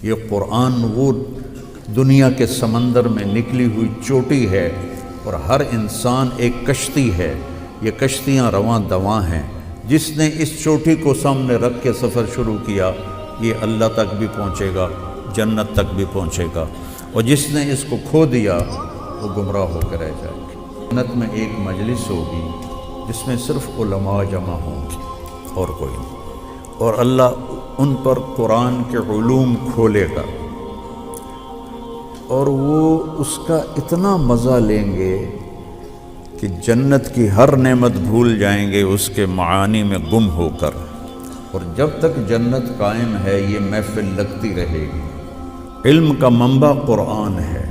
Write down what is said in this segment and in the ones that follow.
یہ قرآن وہ دنیا کے سمندر میں نکلی ہوئی چوٹی ہے، اور ہر انسان ایک کشتی ہے۔ یہ کشتیاں رواں دواں ہیں۔ جس نے اس چوٹی کو سامنے رکھ کے سفر شروع کیا، یہ اللہ تک بھی پہنچے گا، جنت تک بھی پہنچے گا، اور جس نے اس کو کھو دیا وہ گمراہ ہو کے رہ جائے گا۔ جنت میں ایک مجلس ہوگی جس میں صرف علماء جمع ہوں گے اور کوئی نہیں، اور اللہ ان پر قرآن کے علوم کھولے گا، اور وہ اس کا اتنا مزہ لیں گے کہ جنت کی ہر نعمت بھول جائیں گے اس کے معانی میں گم ہو کر۔ اور جب تک جنت قائم ہے یہ محفل لگتی رہے گی۔ علم کا منبع قرآن ہے،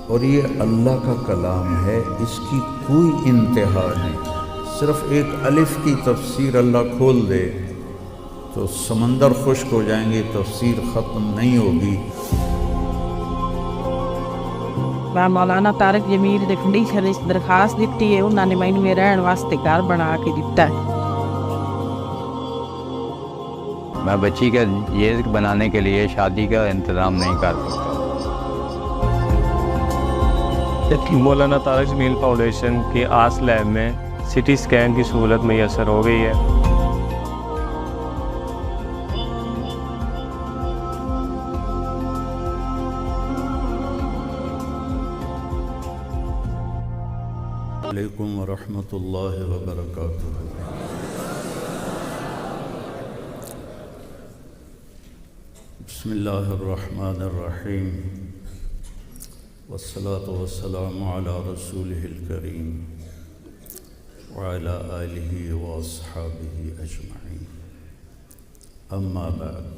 اور یہ اللہ کا کلام ہے، اس کی کوئی انتہا نہیں۔ صرف ایک الف کی تفسیر اللہ کھول دے تو سمندر خشک ہو جائیں گے، تفسیر ختم نہیں ہوگی۔ میں مولانا طارق جمیل دے فنڈیشن اس درخواست دیتی ہے، انہوں نے مینوں رہن واسطے گھر بنا کے دیتا ہے۔ میں بچی کا یہ بنانے کے لیے شادی کا انتظام نہیں کر سکتا۔ مولانا طارق جمیل فاؤنڈیشن کے آس لیب میں سی ٹی اسکین کی سہولت میسر ہو گئی ہے۔ علیکم ورحمۃ اللہ وبرکاتہ۔ بسم اللہ الرحمن الرحیم، والصلاة والسلام علی رسولہ الکریم وعلی آلہ واصحابہ اجمعین، اما بعد،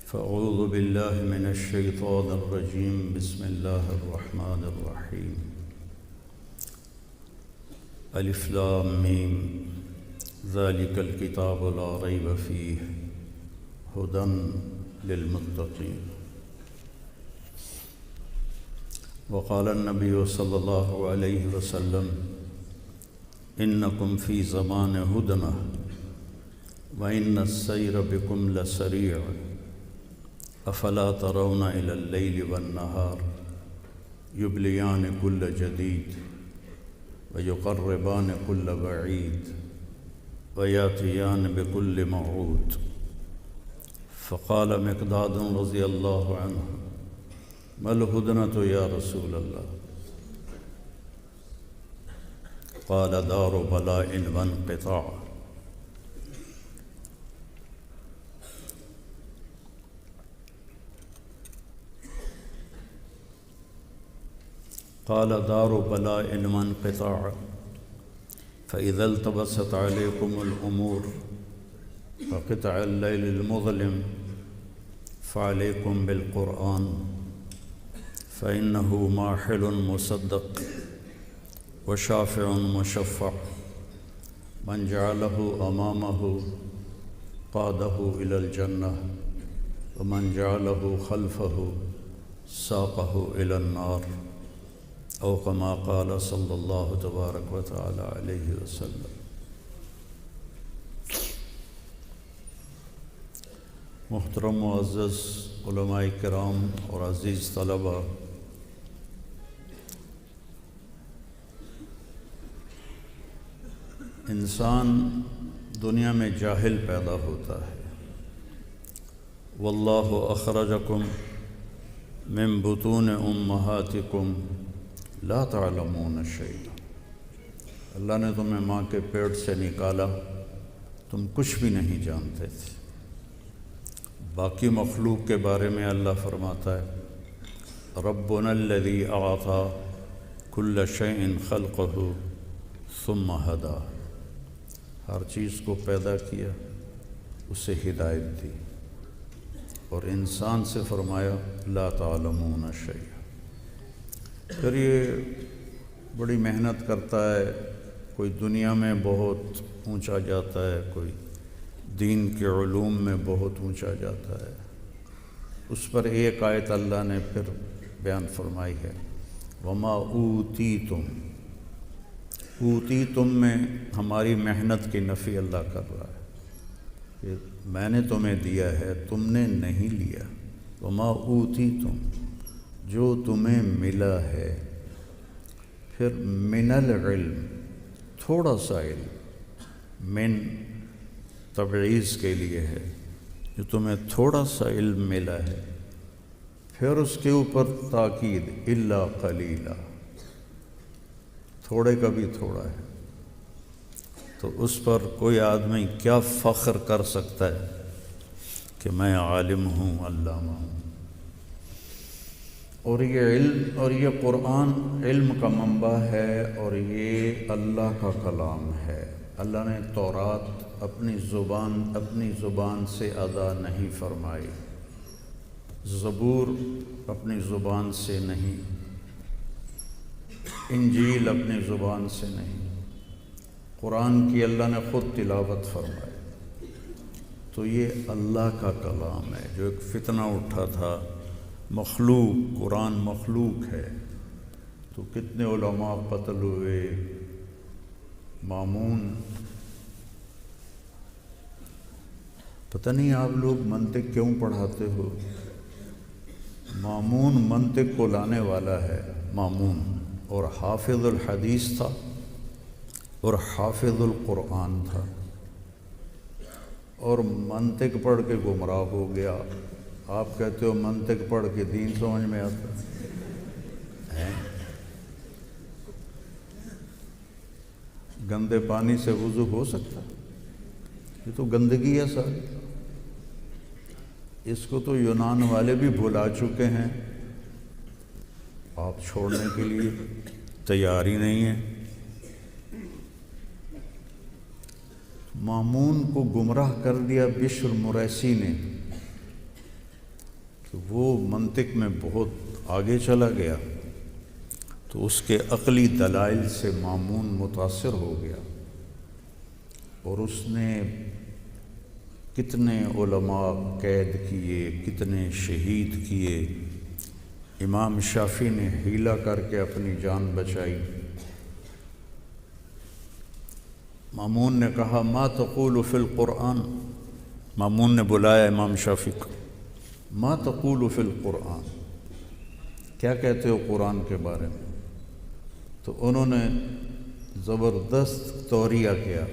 فاعوذ باللہ من الشیطان الرجیم، بسم اللہ الرحمن الرحیم، الف لام میم، ذالک الکتاب لا ریب فیہ ھدی للمتقین۔ وقال النبی صلی اللہ علیہ وسلم انکم فی زمان ہدنہ وان السیر بکم لسریع افلا ترون الی اللیل والنہار یبلیان کل جدید ویقربان کل بعید ویاتیان بکل موعود۔ فقال مقداد رضی اللہ عنہ ما الہدنۃ یا رسول اللہ؟ قال دار بلاء وانقطاع۔ قال دار بلاء وانقطاع، فإذا التبست عليكم الأمور فقطع الليل المظلم فعليكم بالقرآن فإنه ماحل مصدق وشافع مشفع، من جعله أمامه قاده إلى الجنة ومن جعله خلفه ساقه إلى النار، او کما قال صلی اللہ تبارک و تعالی علیہ وسلم۔ محترم معزز علماء کرام اور عزیز طلبہ، انسان دنیا میں جاہل پیدا ہوتا ہے۔ واللہ اخرجکم من بطون امہاتکم لا تعلمون شیئا، اللہ نے تمہیں ماں کے پیٹ سے نکالا، تم کچھ بھی نہیں جانتے تھے۔ باقی مخلوق کے بارے میں اللہ فرماتا ہے ربنا الذی اعطی کل شیء خلقہ ثم ہدی، ہر چیز کو پیدا کیا، اسے ہدایت دی، اور انسان سے فرمایا لا تعلمون شیئا۔ پھر یہ بڑی محنت کرتا ہے، کوئی دنیا میں بہت اونچا جاتا ہے، کوئی دین کے علوم میں بہت اونچا جاتا ہے۔ اس پر ایک آیت اللہ نے پھر بیان فرمائی ہے وما اوتیتم، اوتیتم میں ہماری محنت کی نفی اللہ کر رہا ہے۔ کہ میں نے تمہیں دیا ہے تم نے نہیں لیا، وما اوتیتم جو تمہیں ملا ہے، پھر من العلم تھوڑا سا علم، من تبعیض کے لیے ہے، جو تمہیں تھوڑا سا علم ملا ہے، پھر اس کے اوپر تاکید الا قلیلا، تھوڑے کا بھی تھوڑا ہے، تو اس پر کوئی آدمی کیا فخر کر سکتا ہے کہ میں عالم ہوں، علامہ ہوں۔ اور یہ علم اور یہ قرآن علم کا منبع ہے، اور یہ اللہ کا کلام ہے۔ اللہ نے تورات اپنی زبان سے ادا نہیں فرمائی، زبور اپنی زبان سے نہیں، انجیل اپنی زبان سے نہیں، قرآن کی اللہ نے خود تلاوت فرمائی۔ تو یہ اللہ کا کلام ہے۔ جو ایک فتنہ اٹھا تھا مخلوق، قرآن مخلوق ہے، تو کتنے علماء قتل ہوئے۔ مامون، پتہ نہیں آپ لوگ منطق کیوں پڑھاتے ہو؟ مامون منطق کو لانے والا ہے، مامون، اور حافظ الحدیث تھا اور حافظ القرآن تھا، اور منطق پڑھ کے گمراہ ہو گیا۔ آپ کہتے ہو منطق پڑھ کے دین سمجھ میں آتا ہے؟ گندے پانی سے وضو ہو سکتا؟ یہ تو گندگی ہے ساری۔ اس کو تو یونان والے بھی بھلا چکے ہیں، آپ چھوڑنے کے لیے تیار ہی نہیں ہیں۔ مامون کو گمراہ کر دیا بشر مریسی نے، کہ وہ منطق میں بہت آگے چلا گیا، تو اس کے عقلی دلائل سے مامون متاثر ہو گیا، اور اس نے کتنے علماء قید کیے، کتنے شہید کیے۔ امام شافعی نے حیلہ کر کے اپنی جان بچائی۔ مامون نے کہا ما تقول فی القرآن، مامون نے بلایا امام شافعی کو، ما تقول فی القرآن، کیا کہتے ہو قرآن کے بارے میں؟ تو انہوں نے زبردست توریہ کیا،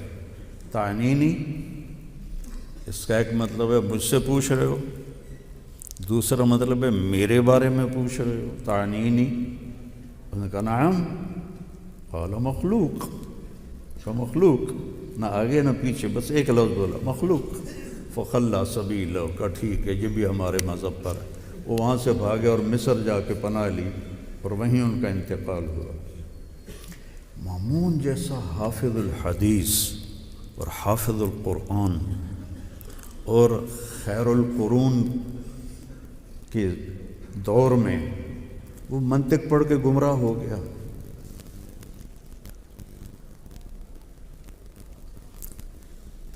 تعنینی، اس کا ایک مطلب ہے مجھ سے پوچھ رہے ہو، دوسرا مطلب ہے میرے بارے میں پوچھ رہے ہو، تعنینی۔ انہوں نے کہا نعم، قال مخلوق، کا مخلوق، نہ آگے نہ پیچھے، بس ایک لفظ بولا مخلوق۔ فخلا سبیلہ، کا ٹھیک ہے، یہ بھی ہمارے مذہب پر ہے۔ وہ وہاں سے بھاگے اور مصر جا کے پناہ لی، اور وہیں ان کا انتقال ہوا۔ مامون جیسا حافظ الحدیث اور حافظ القرآن اور خیر القرون کے دور میں وہ منطق پڑھ کے گمراہ ہو گیا۔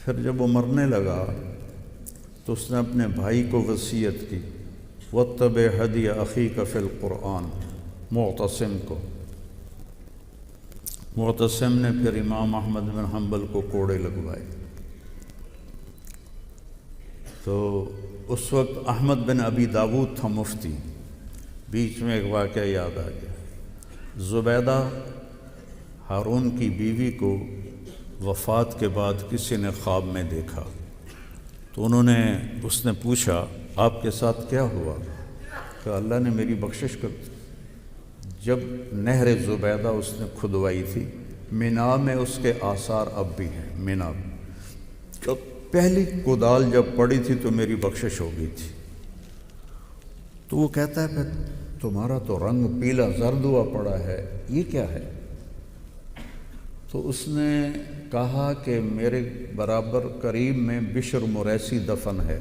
پھر جب وہ مرنے لگا تو اس نے اپنے بھائی کو وصیت کی، واتبع ہدی اخیک فی القرآن، معتصم کو۔ معتصم نے پھر امام احمد بن حنبل کو کوڑے لگوائے۔ تو اس وقت احمد بن ابی داود تھا مفتی۔ بیچ میں ایک واقعہ یاد آ گیا، زبیدہ ہارون کی بیوی کو وفات کے بعد کسی نے خواب میں دیکھا، تو اس نے پوچھا آپ کے ساتھ کیا ہوا؟ کہ اللہ نے میری بخشش کر دی۔ جب نہر زبیدہ اس نے کھدوائی تھی، مینا میں اس کے آثار اب بھی ہیں، مینا جب پہلی کدال جب پڑی تھی تو میری بخشش ہو گئی تھی۔ تو وہ کہتا ہے پھر تمہارا تو رنگ پیلا زرد ہوا پڑا ہے، یہ کیا ہے؟ تو اس نے کہا کہ میرے برابر قریب میں بشر مریسی دفن ہے،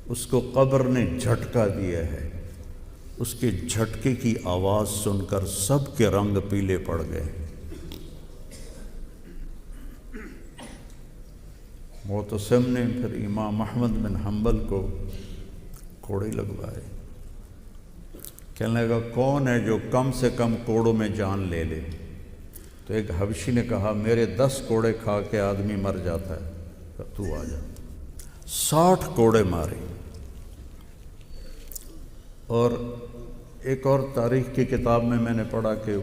اس کو قبر نے جھٹکا دیا ہے، اس کے جھٹکے کی آواز سن کر سب کے رنگ پیلے پڑ گئے۔ معتصم نے پھر امام احمد بن حنبل کو کوڑے لگوائے۔ کہنے لگا کون ہے جو کم سے کم کوڑوں میں جان لے لے؟ تو ایک حبشی نے کہا میرے 10 کوڑے کھا کے آدمی مر جاتا ہے، تو آ جا۔ 60 کوڑے مارے. اور ایک اور تاریخ کی کتاب میں نے پڑھا کہ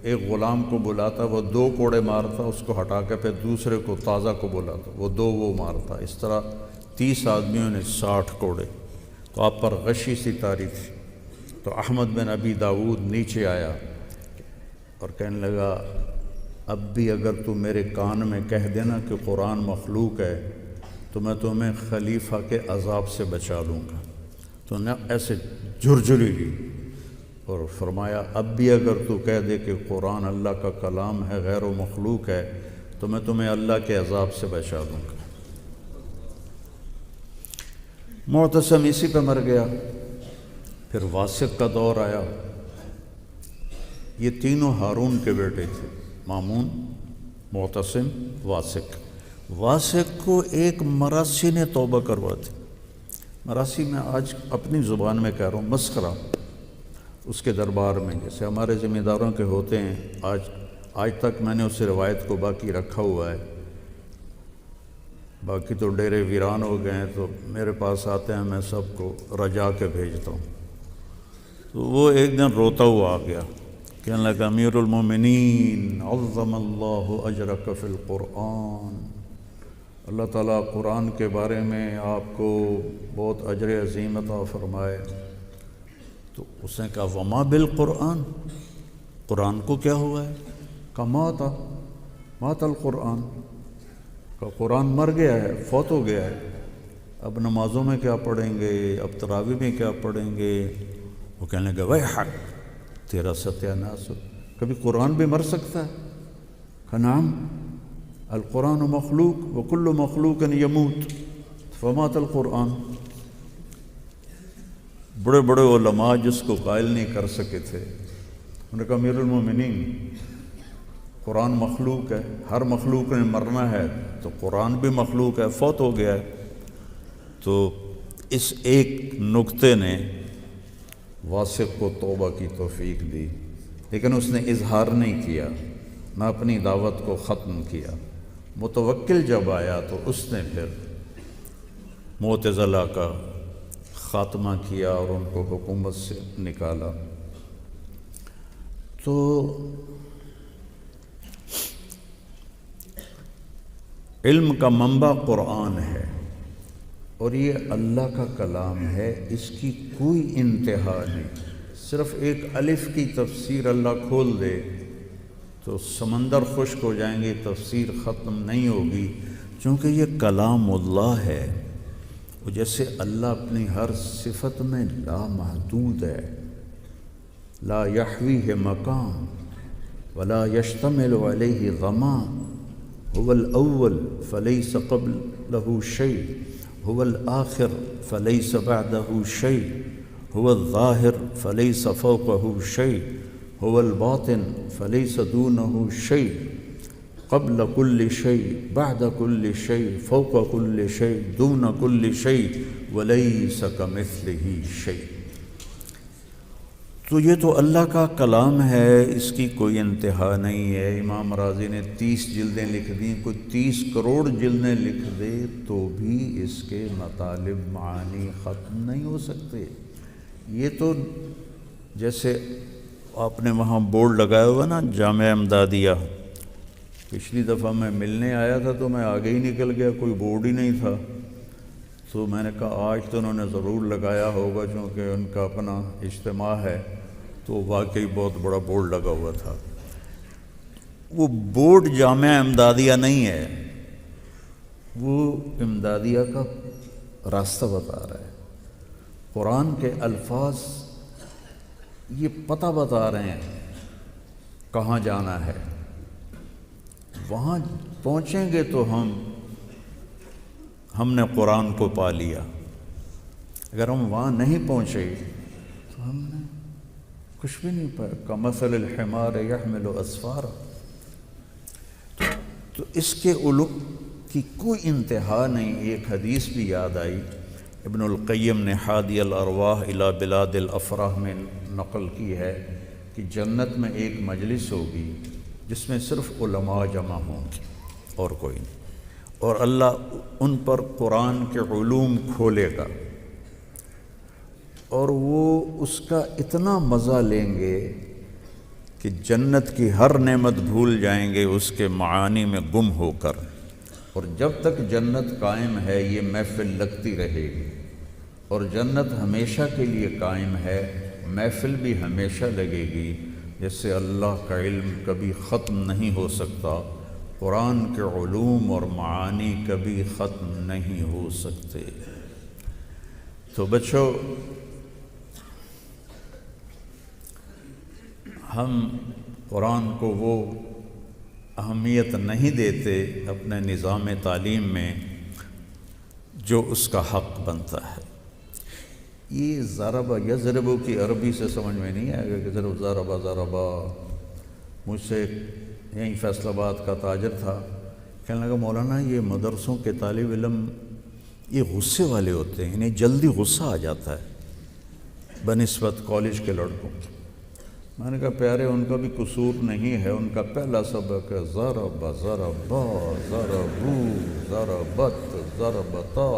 ایک غلام کو بلاتا، وہ 2 کوڑے مارتا، اس کو ہٹا کے پھر دوسرے کو تازہ کو بلاتا، وہ 2 وہ مارتا. اس طرح 30 آدمیوں نے 60 کوڑے. تو آپ پر غشی سی تاری تھی. تو احمد بن ابی داود نیچے آیا اور کہنے لگا اب بھی اگر تو میرے کان میں کہہ دینا کہ قرآن مخلوق ہے تو میں تمہیں خلیفہ کے عذاب سے بچا لوں گا. تو نے ایسے جھرجھری لی اور فرمایا اب بھی اگر تو کہہ دے کہ قرآن اللہ کا کلام ہے، غیر و مخلوق ہے، تو میں تمہیں اللہ کے عذاب سے بچا دوں گا. معتصم اسی پہ مر گیا. پھر واسق کا دور آیا. یہ تینوں ہارون کے بیٹے تھے، مامون، معتصم، واسق. واسق کو ایک مراسی نے توبہ کروا دی. مراسی میں آج اپنی زبان میں کہہ رہا ہوں، مسخرہ. اس کے دربار میں جیسے ہمارے ذمہ داروں کے ہوتے ہیں، آج تک میں نے اس روایت کو باقی رکھا ہوا ہے. باقی تو ڈیرے ویران ہو گئے ہیں، تو میرے پاس آتے ہیں، میں سب کو رجا کے بھیجتا ہوں. تو وہ ایک دن روتا ہوا آ گیا، کہنے لگا امیر المومنین عظم اللہ اجرک فی القرآن، اللہ تعالیٰ قرآن کے بارے میں آپ کو بہت اجر عظیم عطا فرمائے. تو اس نے کہا وما بالقرآن، قرآن کو کیا ہوا ہے؟ کہا مات القرآن، کہ قرآن مر گیا ہے، فوت ہو گیا ہے. اب نمازوں میں کیا پڑھیں گے، اب تراویح میں کیا پڑھیں گے؟ وہ کہنے لگا ویحک، تیرا ستیہ ناس، کبھی قرآن بھی مر سکتا ہے؟ کہ نعم القرآن مخلوق وکل مخلوق یموت فمات القرآن. بڑے بڑے علماء جس کو قائل نہیں کر سکے تھے، انہوں نے کہا امیر المومنین قرآن مخلوق ہے، ہر مخلوق نے مرنا ہے، تو قرآن بھی مخلوق ہے، فوت ہو گیا ہے. تو اس ایک نکتے نے واسق کو توبہ کی توفیق دی، لیکن اس نے اظہار نہیں کیا، نہ اپنی دعوت کو ختم کیا. متوکل جب آیا تو اس نے پھر معتزلہ کا خاتمہ کیا اور ان کو حکومت سے نکالا. تو علم کا منبع قرآن ہے اور یہ اللہ کا کلام ہے، اس کی کوئی انتہا نہیں. صرف ایک الف کی تفسیر اللہ کھول دے تو سمندر خشک ہو جائیں گے، تفسیر ختم نہیں ہوگی، چونکہ یہ کلام اللہ ہے. وہ جیسے اللہ اپنی ہر صفت میں لامحدود ہے، لا یحویہ مکان ولا یشتمل علیہ غمان، هو الاول فلیس قبلہ شیء، هو الآخر فلیس بعدہ شیء، هو الظاہر فلیس فوقہ شیء، هو الباطن فلیس دونہ شیء، قبل كل شيء بعد كل شيء فوق كل شيء دون كل شيء وليس كمثله شيء. تو یہ تو اللہ کا کلام ہے، اس کی کوئی انتہا نہیں ہے. امام راضی نے 30 جلدیں لکھ دیں، کوئی 30 کروڑ جلدیں لکھ دے تو بھی اس کے مطالب معانی ختم نہیں ہو سکتے. یہ تو جیسے آپ نے وہاں بورڈ لگایا ہوا نا، جامعہ امدادیہ، پچھلی دفعہ میں ملنے آیا تھا تو میں آگے ہی نکل گیا، کوئی بورڈ ہی نہیں تھا. تو میں نے کہا آج تو انہوں نے ضرور لگایا ہوگا چونکہ ان کا اپنا اجتماع ہے. تو واقعی بہت بڑا بورڈ لگا ہوا تھا. وہ بورڈ جامعہ امدادیہ نہیں ہے، وہ امدادیہ کا راستہ بتا رہا ہے. قرآن کے الفاظ یہ پتہ بتا رہے ہیں کہاں جانا ہے. وہاں پہنچیں گے تو ہم نے قرآن کو پا لیا. اگر ہم وہاں نہیں پہنچے تو ہم نے کچھ بھی نہیں پایا. کمثل الحمار یحمل اسفارا. تو اس کے علوم کی کوئی انتہا نہیں. ایک حدیث بھی یاد آئی، ابن القیم نے حادی الارواح الی بلاد الافراح میں نقل کی ہے کہ جنت میں ایک مجلس ہوگی جس میں صرف علماء جمع ہوں گے اور کوئی نہیں. اور اللہ ان پر قرآن کے علوم کھولے گا اور وہ اس کا اتنا مزہ لیں گے کہ جنت کی ہر نعمت بھول جائیں گے اس کے معانی میں گم ہو کر. اور جب تک جنت قائم ہے یہ محفل لگتی رہے گی، اور جنت ہمیشہ کے لیے قائم ہے، محفل بھی ہمیشہ لگے گی. جس سے اللہ کا علم کبھی ختم نہیں ہو سکتا، قرآن کے علوم اور معانی کبھی ختم نہیں ہو سکتے. تو بچوں، ہم قرآن کو وہ اہمیت نہیں دیتے اپنے نظام تعلیم میں جو اس کا حق بنتا ہے. یہ ضربہ یضربو کی عربی سے سمجھ میں نہیں آئے گا کہ ضربہ ضربہ. مجھ سے یہیں فیصل آباد کا تاجر تھا، کہنے لگا مولانا یہ مدرسوں کے طالب علم یہ غصے والے ہوتے ہیں، انہیں جلدی غصہ آ جاتا ہے بنسبت کالج کے لڑکوں. میں نے کہا پیارے ان کا بھی قصور نہیں ہے، ان کا پہلا سبق ہے ضرب ضربا ضربو ضربت ضربتا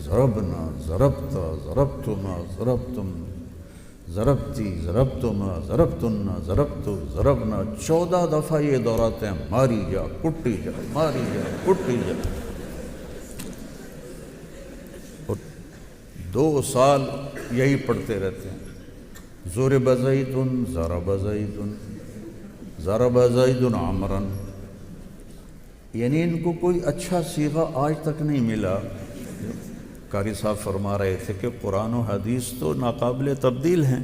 ضربنا ضربتا ضربتما ضربتم ضربتی ضربتما ضربتن ضربتو ضربنا. 14 دفعہ یہ دہراتے ہیں، ماری جا کٹی جا ماری جا کٹی جا. اور 2 سال یہی پڑھتے رہتے ہیں. ضرب زید ضرب زید ضرب زید عمرا. یعنی ان کو کوئی اچھا صیغہ آج تک نہیں ملا. قاری صاحب فرما رہے تھے کہ قرآن و حدیث تو ناقابل تبدیل ہیں،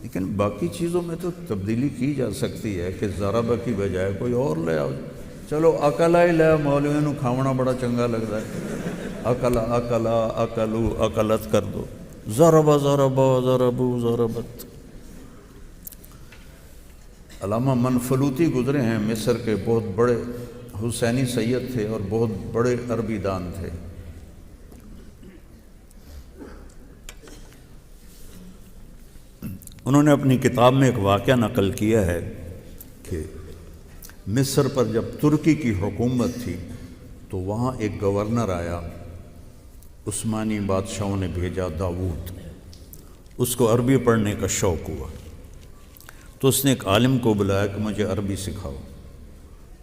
لیکن باقی چیزوں میں تو تبدیلی کی جا سکتی ہے کہ ضرب کی بجائے کوئی اور لے آؤ. چلو اکلا ہی لے، مولوی نو کھاونا بڑا چنگا لگتا ہے. اکلا اکلا اکلو اکلت کر دو. ضرب ضربا ضربو ضربت. علامہ منفلوطی گزرے ہیں، مصر کے بہت بڑے حسینی سید تھے اور بہت بڑے عربی دان تھے. انہوں نے اپنی کتاب میں ایک واقعہ نقل کیا ہے کہ مصر پر جب ترکی کی حکومت تھی تو وہاں ایک گورنر آیا، عثمانی بادشاہوں نے بھیجا داؤد. اس کو عربی پڑھنے کا شوق ہوا تو اس نے ایک عالم کو بلایا کہ مجھے عربی سکھاؤ.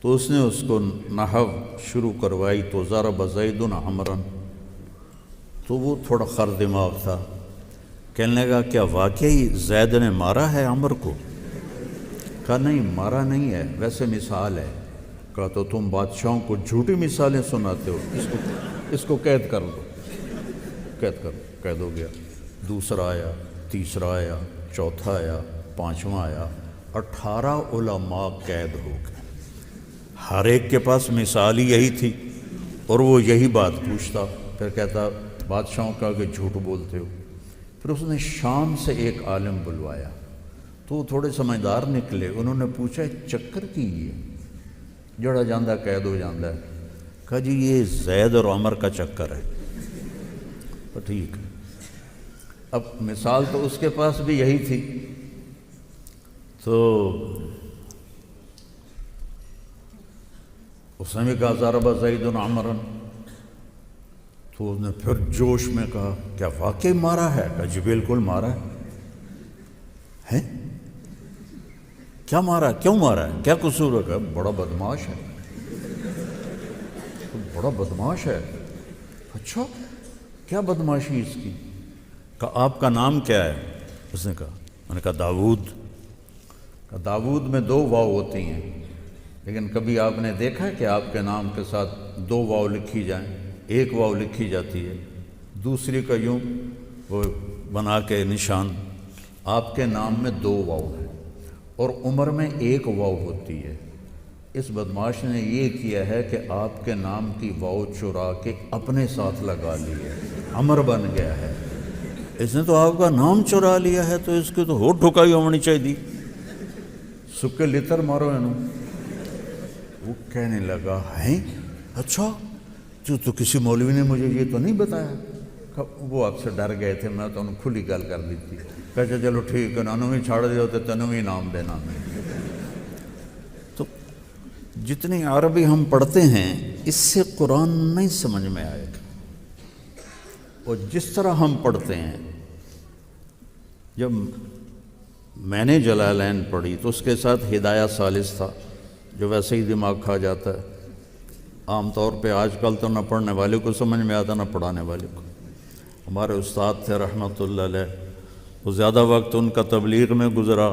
تو اس نے اس کو نحو شروع کروائی. تو ضرب زید عمرا. تو وہ تھوڑا خر دماغ تھا، کہنے لگا کیا واقعی زید نے مارا ہے عمر کو؟ کہا نہیں مارا نہیں ہے، ویسے مثال ہے. کہا تو تم بادشاہوں کو جھوٹی مثالیں سناتے ہو، اس کو قید کر دو. قید ہو گیا. دوسرا آیا، تیسرا آیا، چوتھا آیا، 5واں آیا. 18 علماء قید ہو گئے. ہر ایک کے پاس مثال ہی یہی تھی اور وہ یہی بات پوچھتا. پھر کہتا بادشاہوں کا کہ جھوٹ بولتے ہو. پھر اس نے شام سے ایک عالم بلوایا تو وہ تھوڑے سمجھدار نکلے. انہوں نے پوچھا چکر کی یہ جڑا جاندہ قید ہو جاندہ ہے؟ کہا جی یہ زید اور عمر کا چکر ہے. تو ٹھیک ہے. اب مثال تو اس کے پاس بھی یہی تھی. تو اس نے بھی کہا ضرب زید عمرا. تو اس نے پھر جوش میں کہا کیا واقعی مارا ہے؟ کہا جی بالکل مارا ہے. کیا مارا ہے؟ کیوں مارا ہے؟ کیا قصور ہے؟ کہا بڑا بدماش ہے. بڑا بدماش ہے. اچھا کیا بدماشی اس کی؟ کہا آپ کا نام کیا ہے؟ اس نے کہا، میں نے کہا داؤد. کہا داؤد میں 2 واو ہوتی ہیں، لیکن کبھی آپ نے دیکھا ہے کہ آپ کے نام کے ساتھ 2 واو لکھی جائیں؟ ایک واو لکھی جاتی ہے، دوسری کا یوں وہ بنا کے نشان. آپ کے نام میں 2 واو ہیں اور عمر میں 1 واو ہوتی ہے. اس بدماش نے یہ کیا ہے کہ آپ کے نام کی واو چرا کے اپنے ساتھ لگا لی ہے، عمر بن گیا ہے. اس نے تو آپ کا نام چرا لیا ہے تو اس کی تو ہوٹ ٹھکائی ہونی چاہیے. سکے لتر مارو انہوں. وہ کہنے لگا ہیں اچھا تو کسی مولوی نے مجھے یہ تو نہیں بتایا. وہ آپ سے ڈر گئے تھے، میں تو انہوں کھلی گل کر دی تھی. کہتے چلو ٹھیک ہے، انہوں ہی چھاڑ دیا ہوتے تنوں ہی نام دینا. تو جتنی عربی ہم پڑھتے ہیں اس سے قرآن نہیں سمجھ میں آئے گا۔ اور جس طرح ہم پڑھتے ہیں، جب میں نے جلالین پڑھی تو اس کے ساتھ ہدایہ ثالث تھا جو ویسے ہی دماغ کھا جاتا ہے۔ عام طور پہ آج کل تو نہ پڑھنے والے کو سمجھ میں آتا نہ پڑھانے والے کو۔ ہمارے استاد تھے رحمۃ اللہ علیہ، وہ زیادہ وقت ان کا تبلیغ میں گزرا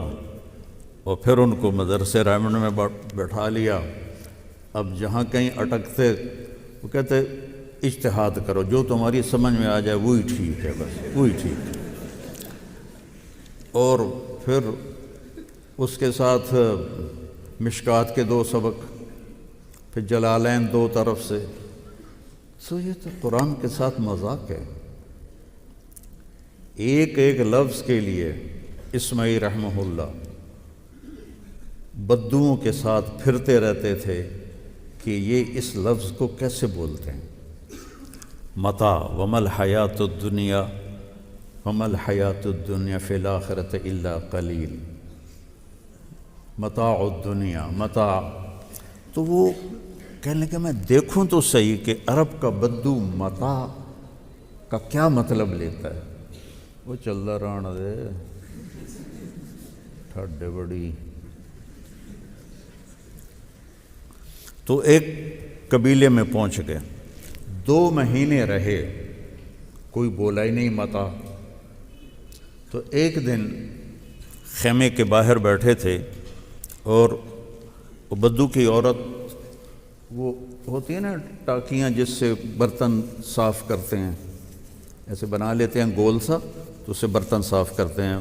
اور پھر ان کو مدرسے رائمنڈ میں بٹھا لیا۔ اب جہاں کہیں اٹکتے وہ کہتے اجتہاد کرو، جو تمہاری سمجھ میں آ جائے وہی ٹھیک ہے، بس وہی ٹھیک ہے۔ اور پھر اس کے ساتھ مشکات کے 2 سبق، پھر جلالین 2 طرف سے۔ سو یہ تو قرآن کے ساتھ مذاق ہے۔ ایک ایک لفظ کے لیے اسماعیل رحمہ اللہ بددوؤں کے ساتھ پھرتے رہتے تھے کہ یہ اس لفظ کو کیسے بولتے ہیں۔ متاع وما الحیات الدنیا وما الحیات الدنیا فی الآخرۃ الا قلیل، متاع الدنیا، متاع۔ تو وہ کہنے لگے میں دیکھوں تو صحیح کہ عرب کا بدو متاع کا کیا مطلب لیتا ہے۔ وہ چلتا رہنا دے ٹھڈے بڑی۔ تو ایک قبیلے میں پہنچ گئے، 2 مہینے رہے، کوئی بولا ہی نہیں متاع۔ تو ایک دن خیمے کے باہر بیٹھے تھے اور وہ بدو کی عورت، وہ ہوتی ہے نا ٹاکیاں جس سے برتن صاف کرتے ہیں، ایسے بنا لیتے ہیں گول سا، تو اسے برتن صاف کرتے ہیں،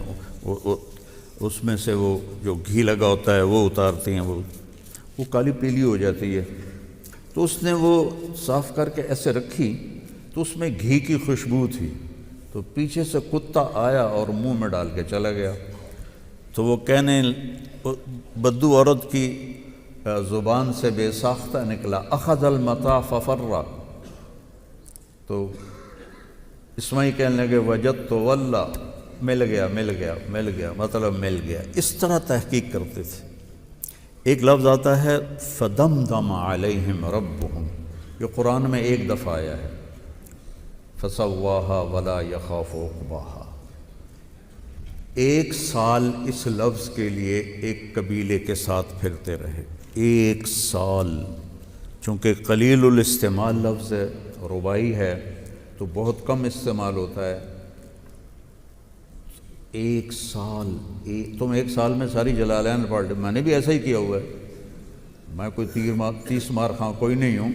اس میں سے وہ جو گھی لگا ہوتا ہے وہ اتارتی ہیں، وہ کالی پیلی ہو جاتی ہے۔ تو اس نے وہ صاف کر کے ایسے رکھی تو اس میں گھی کی خوشبو تھی، تو پیچھے سے کتا آیا اور منہ میں ڈال کے چلا گیا۔ تو وہ کہنے، بدو عورت کی زبان سے بے ساختہ نکلا، اخذ المتاع ففر۔ تو اسماعیل کہنے لگے وجدت واللہ، مل گیا مل گیا مل گیا، مطلب مل گیا۔ اس طرح تحقیق کرتے تھے۔ ایک لفظ آتا ہے فدمدم علیہم ربہم، یہ قرآن میں 1 دفعہ آیا ہے، فسواہا ولا یخاف عقباہا۔ 1 سال اس لفظ کے لیے ایک قبیلے کے ساتھ پھرتے رہے، 1 سال۔ چونکہ قلیل الاستعمال لفظ ہے، رباعی ہے تو بہت کم استعمال ہوتا ہے۔ 1 سال، تم 1 سال میں ساری جلالین پڑھ لیں۔ میں نے بھی ایسا ہی کیا ہوا ہے، میں کوئی 30 مار خاں کوئی نہیں ہوں،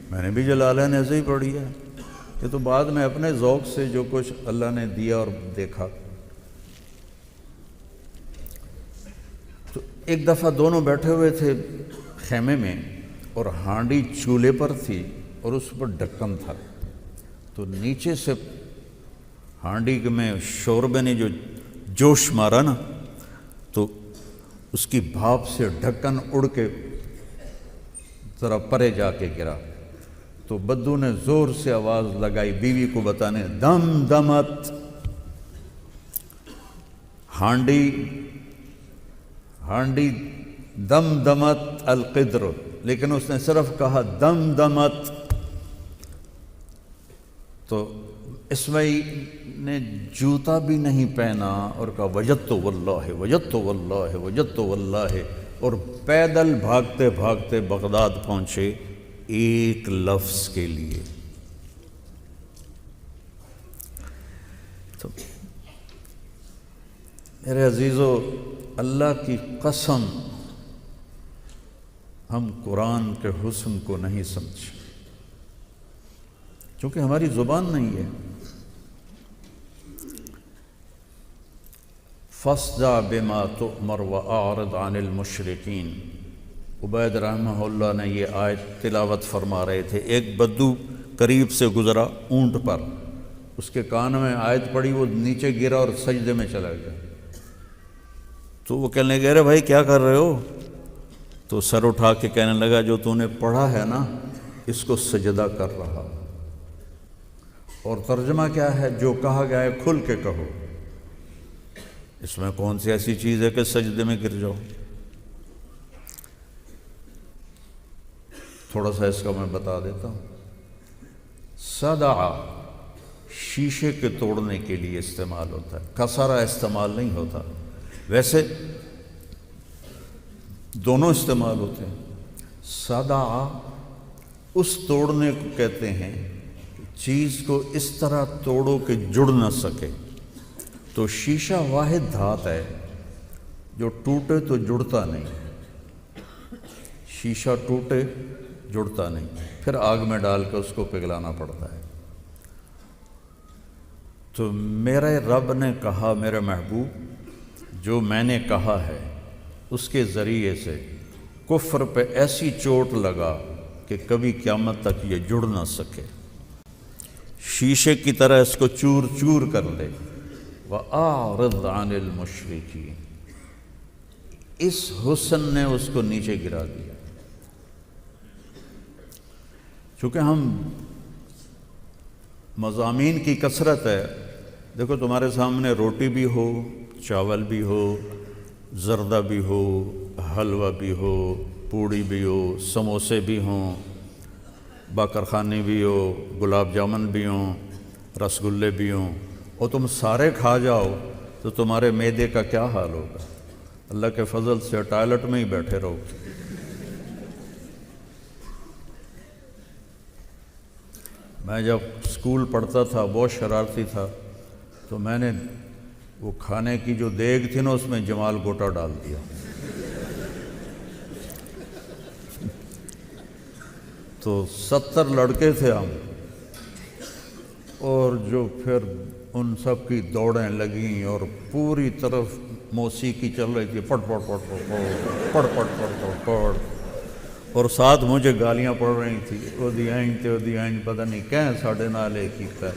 میں نے بھی جلالین ایسے ہی پڑھی ہے۔ یہ تو بعد میں اپنے ذوق سے جو کچھ اللہ نے دیا اور دیکھا۔ تو ایک دفعہ دونوں بیٹھے ہوئے تھے خیمے میں اور ہانڈی چولہے پر تھی اور اس پر ڈھکن تھا، تو نیچے سے ہانڈی میں شوربے نے جو جوش مارا نا، تو اس کی بھاپ سے ڈھکن اڑ کے ذرا پرے جا کے گرا۔ تو بدو نے زور سے آواز لگائی بیوی کو بتانے، دم دمت، ہانڈی دم دمت القدر، لیکن اس نے صرف کہا دم دمت۔ تو اسماعیل نے جوتا بھی نہیں پہنا اور کہا وجدت واللہ وجدت واللہ وجدت واللہ، اور پیدل بھاگتے بھاگتے بغداد پہنچے 1 لفظ کے لیے۔ تو میرے عزیزو، اللہ کی قسم ہم قرآن کے حسن کو نہیں سمجھے، کیونکہ ہماری زبان نہیں ہے۔ فَاصْدَعْ بِمَا تُؤْمَرْ وَأَعْرِضْ عَنِ الْمُشْرِكِينَ۔ عبید رحمہ اللہ نے یہ آیت تلاوت فرما رہے تھے، ایک بدو قریب سے گزرا اونٹ پر، اس کے کان میں آیت پڑی، وہ نیچے گرا اور سجدے میں چلا گیا۔ تو وہ کہنے لگے ارے بھائی کیا کر رہے ہو؟ تو سر اٹھا کے کہنے لگا جو تو نے پڑھا ہے نا اس کو سجدہ کر رہا۔ اور ترجمہ کیا ہے؟ جو کہا گیا ہے کھل کے کہو، اس میں کون سی ایسی چیز ہے کہ سجدے میں گر جاؤ؟ تھوڑا سا اس کا میں بتا دیتا ہوں۔ صدع شیشے کے توڑنے کے لیے استعمال ہوتا ہے، کسرہ استعمال نہیں ہوتا، ویسے دونوں استعمال ہوتے ہیں۔ صدع اس توڑنے کو کہتے ہیں کہ چیز کو اس طرح توڑو کہ جڑ نہ سکے۔ تو شیشہ واحد دھات ہے جو ٹوٹے تو جڑتا نہیں، شیشہ ٹوٹے جڑتا نہیں، پھر آگ میں ڈال کے اس کو پگھلانا پڑتا ہے۔ تو میرے رب نے کہا، میرے محبوب جو میں نے کہا ہے اس کے ذریعے سے کفر پہ ایسی چوٹ لگا کہ کبھی قیامت تک یہ جڑ نہ سکے، شیشے کی طرح اس کو چور چور کر لے۔ وَأَعْرِضْ عَنِ الْمُشْرِكِينَ، اس حسن نے اس کو نیچے گرا دیا۔ چونکہ ہم مضامین کی کثرت ہے، دیکھو تمہارے سامنے روٹی بھی ہو، چاول بھی ہو، زردہ بھی ہو، حلوہ بھی ہو، پوڑی بھی ہو، سموسے بھی ہوں، باقرخانی بھی ہو، گلاب جامن بھی ہوں، رس گلے بھی ہوں، اور تم سارے کھا جاؤ تو تمہارے معدے کا کیا حال ہوگا؟ اللہ کے فضل سے ٹوائلٹ میں ہی بیٹھے رہو۔ میں جب اسکول پڑھتا تھا بہت شرارتی تھا، تو میں نے وہ کھانے کی جو دیگ تھی نا اس میں جمال گوٹا ڈال دیا۔ تو 70 لڑکے تھے ہم، اور جو پھر ان سب کی دوڑیں لگیں اور پوری طرف موسیقی چل رہی تھی، پڑ پڑ پڑ پڑ پڑ پڑ پڑ پڑ پڑ پڑ، اور ساتھ مجھے گالیاں پڑ رہی تھی، او دی اینج پتہ نہیں کہیں ساڑھے نال ایک ہی کا۔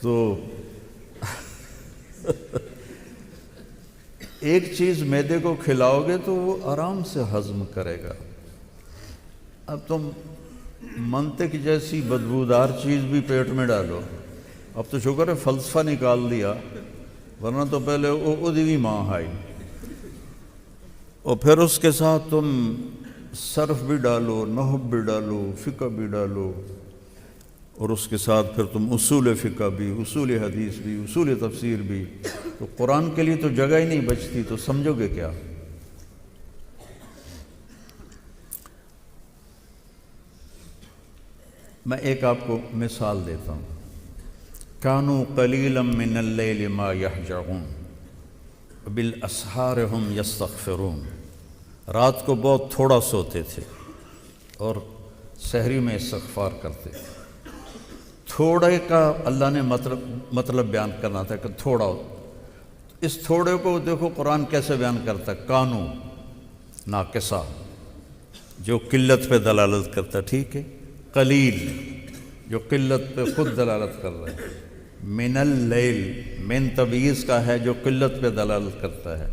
تو ایک چیز معدے کو کھلاؤ گے تو وہ آرام سے ہضم کرے گا۔ اب تم منطق جیسی بدبودار چیز بھی پیٹ میں ڈالو، اب تو شکر ہے فلسفہ نکال دیا، ورنہ تو پہلے او دی ماں آئی، اور پھر اس کے ساتھ تم صرف بھی ڈالو، نحو بھی ڈالو، فقہ بھی ڈالو، اور اس کے ساتھ پھر تم اصول فقہ بھی، اصول حدیث بھی، اصول تفسیر بھی، تو قرآن کے لیے تو جگہ ہی نہیں بچتی، تو سمجھو گے کیا؟ میں ایک آپ کو مثال دیتا ہوں۔ کانوا قلیلا من اللیل ما یہجعون بالاسحار ہم یستغفرون، رات کو بہت تھوڑا سوتے تھے اور سحری میں استغفار کرتے تھے۔ تھوڑے کا اللہ نے مطلب بیان کرنا تھا کہ تھوڑا ہو، اس تھوڑے کو دیکھو قرآن کیسے بیان کرتا ہے، کانو ناقصہ جو قلت پہ دلالت کرتا ہے، ٹھیک ہے، قلیل جو قلت پہ خود دلالت کر رہا ہے، من اللیل من تبعیض کا ہے جو قلت پہ دلالت کرتا ہے،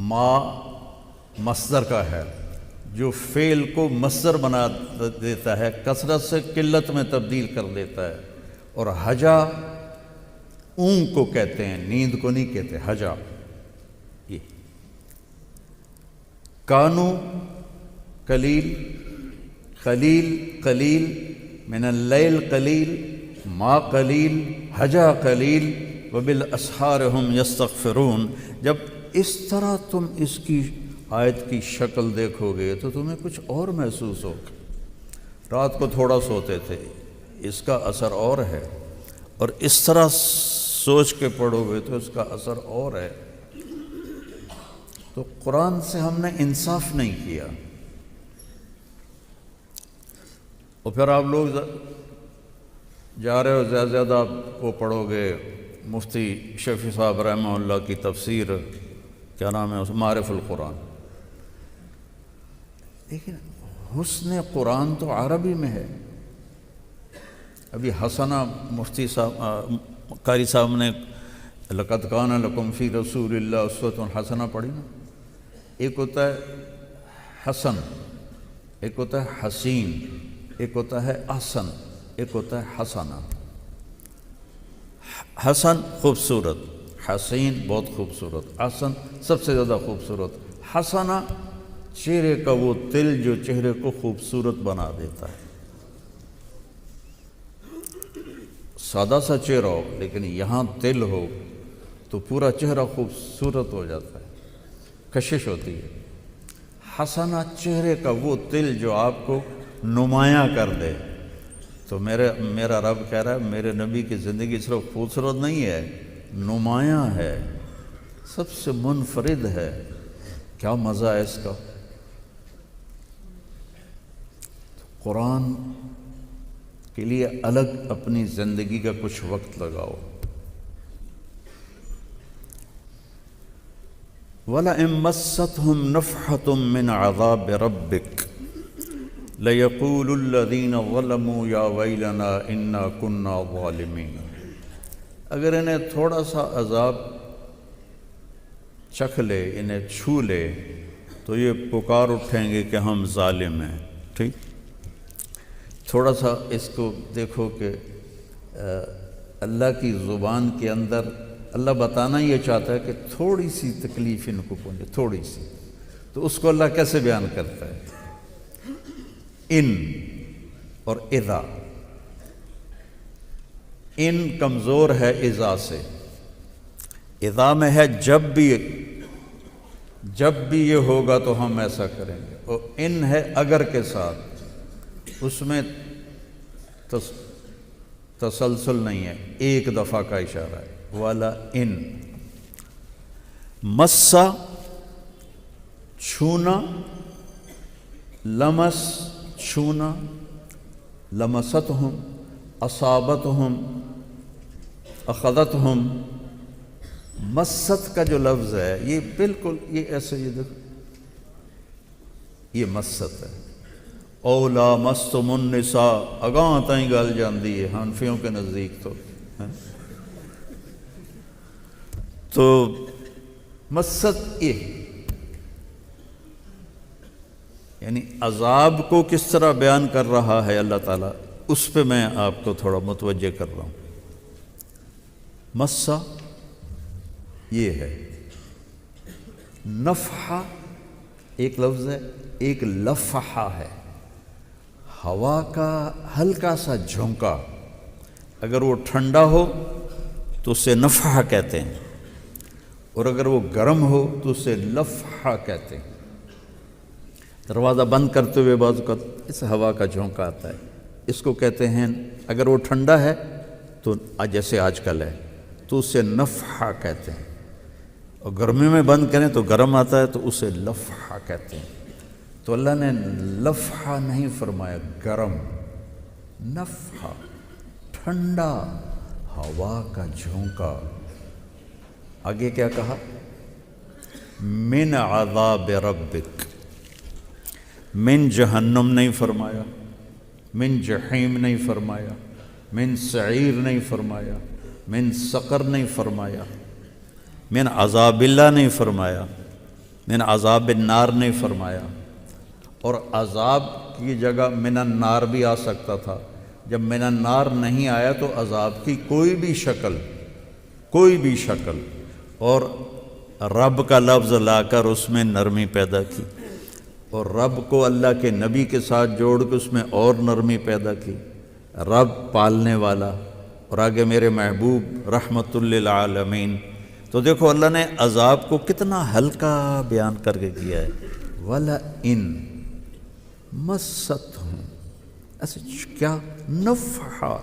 ما مصدر کا ہے جو فعل کو مصدر بنا دیتا ہے، کثرت سے قلت میں تبدیل کر دیتا ہے، اور حجا اونگ کو کہتے ہیں، نیند کو نہیں کہتے، حجا۔ یہ کانو قلیل، قلیل قلیل، من اللیل قلیل، ما قلیل، حجا قلیل، وبالاسحار ہم یستغفرون۔ جب اس طرح تم اس کی آیت کی شکل دیکھو گے تو تمہیں کچھ اور محسوس ہوگا۔ رات کو تھوڑا سوتے تھے، اس کا اثر اور ہے، اور اس طرح سوچ کے پڑھو گے تو اس کا اثر اور ہے۔ تو قرآن سے ہم نے انصاف نہیں کیا، اور پھر آپ لوگ جا رہے ہو زیادہ زیادہ آپ وہ پڑھو گے، مفتی شفیع صاحب رحمہ اللہ کی تفسیر، کیا نام ہے اس، معارف القرآن، لیکن حسن قرآن تو عربی میں ہے۔ ابھی حسنہ مفتی صاحب قاری صاحب نے لقد کان لکم فی رسول اللہ اسوۃ حسنہ پڑھی نا، ایک ہوتا ہے حسن، ایک ہوتا ہے حسین، ایک ہوتا ہے احسن، ایک ہوتا ہے حسنہ۔ حسن خوبصورت، حسین بہت خوبصورت، احسن سب سے زیادہ خوبصورت، حسنہ چہرے کا وہ تل جو چہرے کو خوبصورت بنا دیتا ہے. سادہ سا چہرہ ہو لیکن یہاں تل ہو تو پورا چہرہ خوبصورت ہو جاتا ہے, کشش ہوتی ہے. حسنہ چہرے کا وہ تل جو آپ کو نمایاں کر دے. تو میرا رب کہہ رہا ہے میرے نبی کی زندگی صرف خوبصورت نہیں ہے, نمایاں ہے, سب سے منفرد ہے. کیا مزہ ہے اس کا. قرآن کے لیے الگ اپنی زندگی کا کچھ وقت لگاؤ. وَلَئِن مَسَّتْهُمْ نَفْحَةٌ مِّنْ عَذَابِ رَبِّكَ لَيَقُولُ الَّذِينَ ظَلَمُوا يَا وَيْلَنَا إِنَّا كُنَّا ظَالِمِينَ. اگر انہیں تھوڑا سا عذاب چکھ لے, انہیں چھو لے, تو یہ پکار اٹھیں گے کہ ہم ظالم ہیں. ٹھیک, تھوڑا سا اس کو دیکھو کہ اللہ کی زبان کے اندر اللہ بتانا یہ چاہتا ہے کہ تھوڑی سی تکلیف ان کو پہنچے, تھوڑی سی. تو اس کو اللہ کیسے بیان کرتا ہے؟ ان اور اذا. ان کمزور ہے اذا سے, اذا میں ہے جب بھی یہ ہوگا تو ہم ایسا کریں گے, اور ان ہے اگر کے ساتھ, اس میں تسلسل نہیں ہے, ایک دفعہ کا اشارہ ہے. والا ان مسا چھونا, لمس چھونا, لمستہم, اصابتہم, اخذتہم. مست کا جو لفظ ہے یہ بالکل یہ ایسے, یہ دیکھو یہ مست ہے. اولا مستم النساء اگاں تائیں گل جاندی ہے حنفیوں کے نزدیک. تو مست یہ یعنی عذاب کو کس طرح بیان کر رہا ہے اللہ تعالیٰ, اس پہ میں آپ کو تھوڑا متوجہ کر رہا ہوں. مسا یہ ہے, نفحہ ایک لفظ ہے, ایک لفحہ ہے, ہوا کا ہلکا سا جھونکا. اگر وہ ٹھنڈا ہو تو اسے نفحہ کہتے ہیں, اور اگر وہ گرم ہو تو اسے لفحہ کہتے ہیں. دروازہ بند کرتے ہوئے بعض اوقات اس ہوا کا جھونکا آتا ہے, اس کو کہتے ہیں. اگر وہ ٹھنڈا ہے تو جیسے آج کل ہے تو اسے نفحہ کہتے ہیں, اور گرمی میں بند کریں تو گرم آتا ہے تو اسے لفحہ کہتے ہیں. تو اللہ نے لفحہ نہیں فرمایا, گرم, نفحہ ٹھنڈا ہوا کا جھونکا. آگے کیا کہا؟ من عذاب ربک. من جہنم نہیں فرمایا, من جحیم نہیں فرمایا, من سعیر نہیں فرمایا, من سقر نہیں فرمایا, من عذاب اللہ نہیں فرمایا, من عذاب النار نہیں فرمایا. اور عذاب کی جگہ من النار بھی آ سکتا تھا. جب من النار نہیں آیا تو عذاب کی کوئی بھی شکل اور رب کا لفظ لا کر اس میں نرمی پیدا کی, اور رب کو اللہ کے نبی کے ساتھ جوڑ کے اس میں اور نرمی پیدا کی. رب پالنے والا, اور آگے میرے محبوب رحمت للعالمین. تو دیکھو اللہ نے عذاب کو کتنا ہلکا بیان کر کے کیا ہے. وَلَئِن مَسَّتْهُمْ, ایسے کیا نفحہ,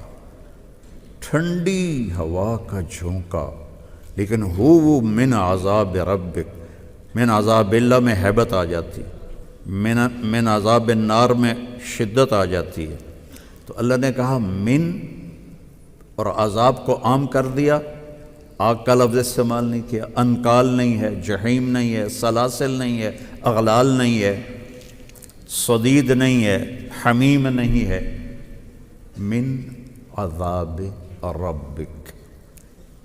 ٹھنڈی ہوا کا جھونکا, لیکن وہ من عذاب ربک. من عذاب اللہ میں ہیبت آ جاتی, من عذاب النار میں شدت آ جاتی ہے. تو اللہ نے کہا من, اور عذاب کو عام کر دیا, آگ کا لفظ استعمال نہیں کیا. انکال نہیں ہے, جحیم نہیں ہے, سلاسل نہیں ہے, اغلال نہیں ہے, صدید نہیں ہے, حمیم نہیں ہے. من عذاب ربک.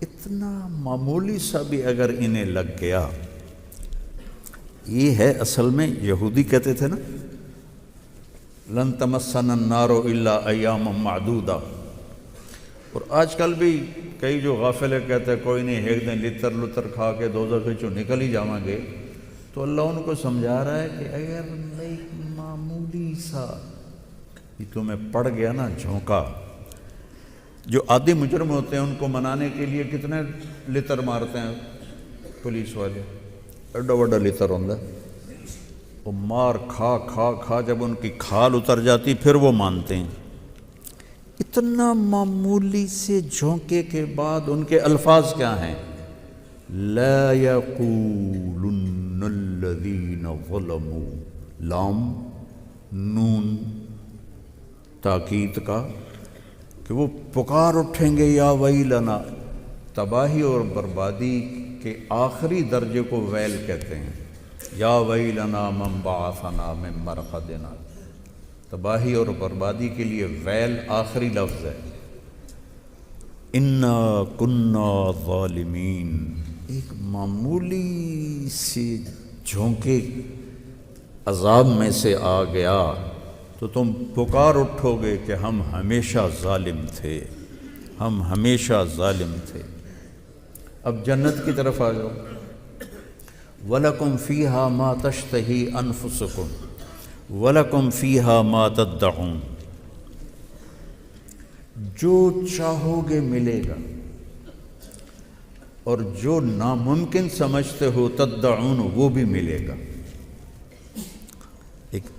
اتنا معمولی سا بھی اگر انہیں لگ گیا. یہ ہے اصل میں یہودی کہتے تھے نا, لن تمسنا النار الا ایاما معدودہ. اور آج کل بھی کئی جو غافل کہتے ہیں کوئی نہیں, ایک دن لتر لتر کھا کے دوزخ چوں نکل ہی جاواں گے. تو اللہ ان کو سمجھا رہا ہے کہ اگر ایک معمولی سا یہ تمہیں پڑ گیا نا جھونکا، جو عادی مجرم ہوتے ہیں ان کو منانے کے لیے کتنے لتر مارتے ہیں پولیس والے، ایڈا وڈا لتر ہوتا ہے، وہ مار کھا کھا کھا جب ان کی کھال اتر جاتی پھر وہ مانتے ہیں۔ اتنا معمولی سے جھونکے کے بعد ان کے الفاظ کیا ہیں؟ لا یقولن الذین ظلموا، لام نون تاکید کا، کہ وہ پکار اٹھیں گے یا ویلنا، تباہی اور بربادی کے آخری درجے کو ویل کہتے ہیں، یا ویلنا من بعثنا من مرقدنا، تباہی اور بربادی کے لیے ویل آخری لفظ ہے۔ انا کنا ظالمین، ایک معمولی سی جھونکے عذاب میں سے آ گیا تو تم پکار اٹھو گے کہ ہم ہمیشہ ظالم تھے، ہم ہمیشہ ظالم تھے۔ اب جنت کی طرف آ جاؤ۔ وَلَكُمْ فِيهَا مَا تَشْتَهِي أَنفُسُكُمْ وَلَكُمْ فِيهَا مَا تَدَّعُونَ، جو چاہو گے ملے گا، اور جو ناممکن سمجھتے ہو تدعون وہ بھی ملے گا۔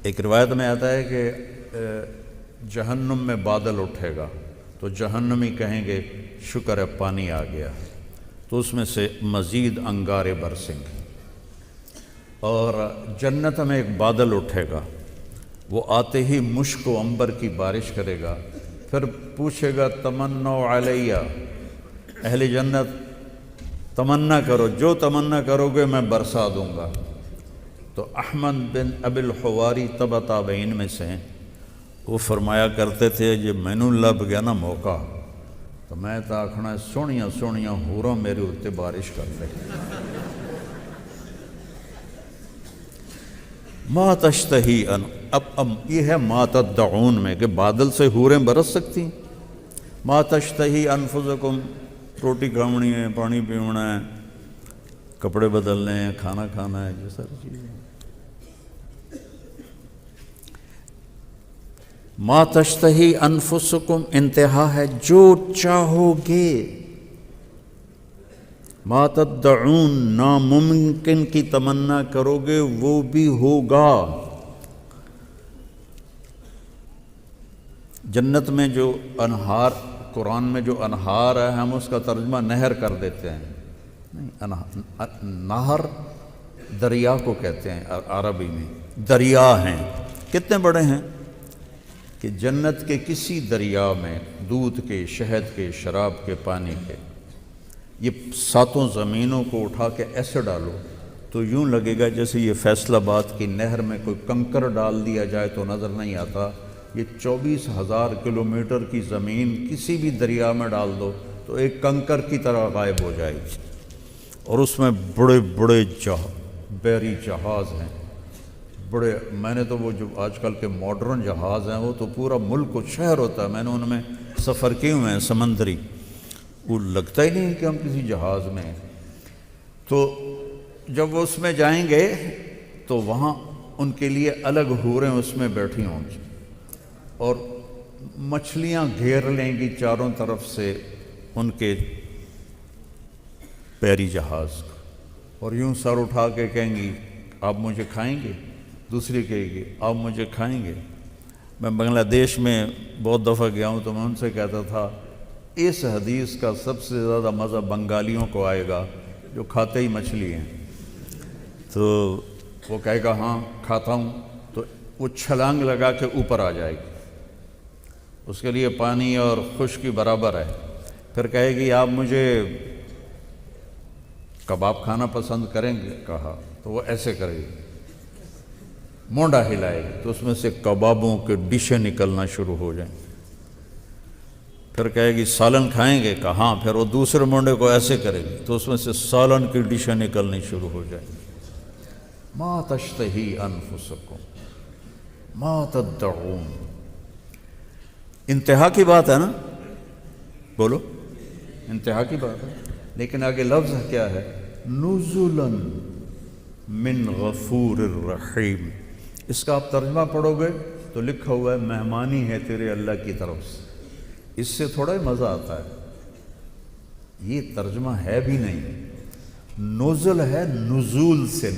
ایک روایت میں آتا ہے کہ جہنم میں بادل اٹھے گا تو جہنمی کہیں گے شکر ہے پانی آ گیا، تو اس میں سے مزید انگارے برسیں گے۔ اور جنت میں ایک بادل اٹھے گا، وہ آتے ہی مشک و عنبر کی بارش کرے گا، پھر پوچھے گا تمنوا علیہ، اہل جنت تمنا کرو، جو تمنا کرو گے میں برسا دوں گا۔ تو احمد بن ابی الحواری تبع تابعین میں سے ہیں، وہ فرمایا کرتے تھے جب مینوں لب گیا نا موقع تو میں تو آکھنا سونیاں سونیاں حوراں میرے اتنے بارش کر لے۔ ما تشتہی اب یہ ہے ما تدعون میں کہ بادل سے حوریں برس سکتی ہیں۔ ما تشتہی انفسکم، روٹی کھاونی ہے، پانی پیونا ہے، کپڑے بدلنے ہیں، کھانا کھانا ہے، یہ ساری چیزیں۔ ما تشتہی انفسکم انتہا ہے جو چاہو گے، ما تدعون ناممکن کی تمنا کرو گے وہ بھی ہوگا۔ جنت میں جو انہار، قرآن میں جو انہار ہے ہم اس کا ترجمہ نہر کر دیتے ہیں، نہر دریا کو کہتے ہیں عربی میں، دریا ہیں کتنے بڑے ہیں کہ جنت کے کسی دریا میں دودھ کے، شہد کے، شراب کے، پانی کے، یہ ساتوں زمینوں کو اٹھا کے ایسے ڈالو تو یوں لگے گا جیسے یہ فیصل آباد کی نہر میں کوئی کنکر ڈال دیا جائے تو نظر نہیں آتا۔ یہ 24,000 کلومیٹر کی زمین کسی بھی دریا میں ڈال دو تو ایک کنکر کی طرح غائب ہو جائے گی، اور اس میں بڑے بڑے بحری جہاز ہیں، بڑے، میں نے تو وہ جو آج کل کے ماڈرن جہاز ہیں وہ تو پورا ملک و شہر ہوتا ہے، میں نے ان میں سفر کیے ہوئے ہیں سمندری، وہ لگتا ہی نہیں کہ ہم کسی جہاز میں ہیں۔ تو جب وہ اس میں جائیں گے تو وہاں ان کے لیے الگ حوریں اس میں بیٹھی ہوں گی، اور مچھلیاں گھیر لیں گی چاروں طرف سے ان کے بحری جہاز کو، اور یوں سر اٹھا کے کہیں گی آپ مجھے کھائیں گے، دوسری کہے گی آپ مجھے کھائیں گے۔ میں بنگلہ دیش میں بہت دفعہ گیا ہوں تو میں ان سے کہتا تھا اس حدیث کا سب سے زیادہ مزہ بنگالیوں کو آئے گا جو کھاتے ہی مچھلی ہیں، تو وہ کہے گا ہاں کھاتا ہوں، تو وہ چھلانگ لگا کے اوپر آ جائے گی، اس کے لیے پانی اور خشکی برابر ہے۔ پھر کہے گی آپ مجھے کباب کھانا پسند کریں گے، کہا تو وہ ایسے کرے گی، مونڈا ہلائے گی تو اس میں سے کبابوں کے ڈشیں نکلنا شروع ہو جائیں۔ پھر کہے گی سالن کھائیں گے، کہا ہاں، پھر وہ دوسرے مونڈے کو ایسے کرے گی تو اس میں سے سالن کی ڈشیں نکلنی شروع ہو جائیں گی۔ ما تشتہی انفسکم ما تدعون، انتہا کی بات ہے نا، بولو انتہا کی بات ہے، لیکن آگے لفظ کیا ہے؟ نزلاً، من غفور الرحیم۔ اس کا آپ ترجمہ پڑھو گے تو لکھا ہوا ہے مہمانی ہے تیرے اللہ کی طرف سے۔ اس سے تھوڑا ہی مزہ آتا ہے، یہ ترجمہ ہے بھی نہیں، نزل ہے نزول سے،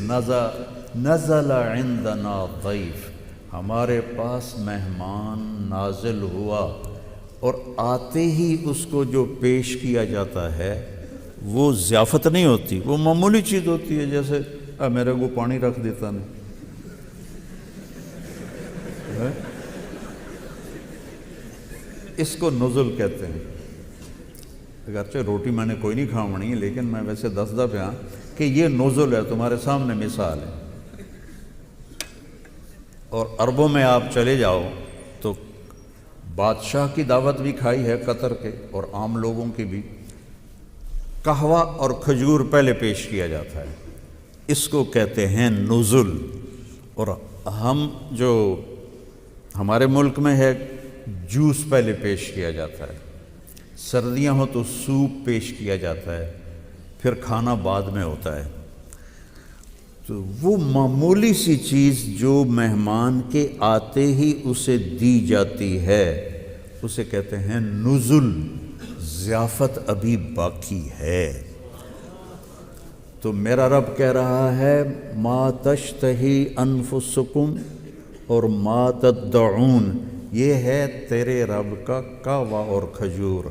نزل عندنا ضیف، ہمارے پاس مہمان نازل ہوا، اور آتے ہی اس کو جو پیش کیا جاتا ہے وہ ضیافت نہیں ہوتی، وہ معمولی چیز ہوتی ہے، جیسے میرے کو پانی رکھ دیتا نہیں، اس کو نزل کہتے ہیں۔ اگرچہ روٹی میں نے کوئی نہیں کھاونی، لیکن میں ویسے دسدا پیا کہ یہ نزل ہے، تمہارے سامنے مثال ہے۔ اور عربوں میں آپ چلے جاؤ تو بادشاہ کی دعوت بھی کھائی ہے قطر کے، اور عام لوگوں کی بھی، قہوہ اور کھجور پہلے پیش کیا جاتا ہے، اس کو کہتے ہیں نزل۔ اور ہم جو ہمارے ملک میں ہے جوس پہلے پیش کیا جاتا ہے، سردیاں ہوں تو سوپ پیش کیا جاتا ہے، پھر کھانا بعد میں ہوتا ہے۔ تو وہ معمولی سی چیز جو مہمان کے آتے ہی اسے دی جاتی ہے اسے کہتے ہیں نزل، ضیافت ابھی باقی ہے۔ تو میرا رب کہہ رہا ہے ما تشتہی انفسکم اور ما تدعون، یہ ہے تیرے رب کا قہوہ اور کھجور،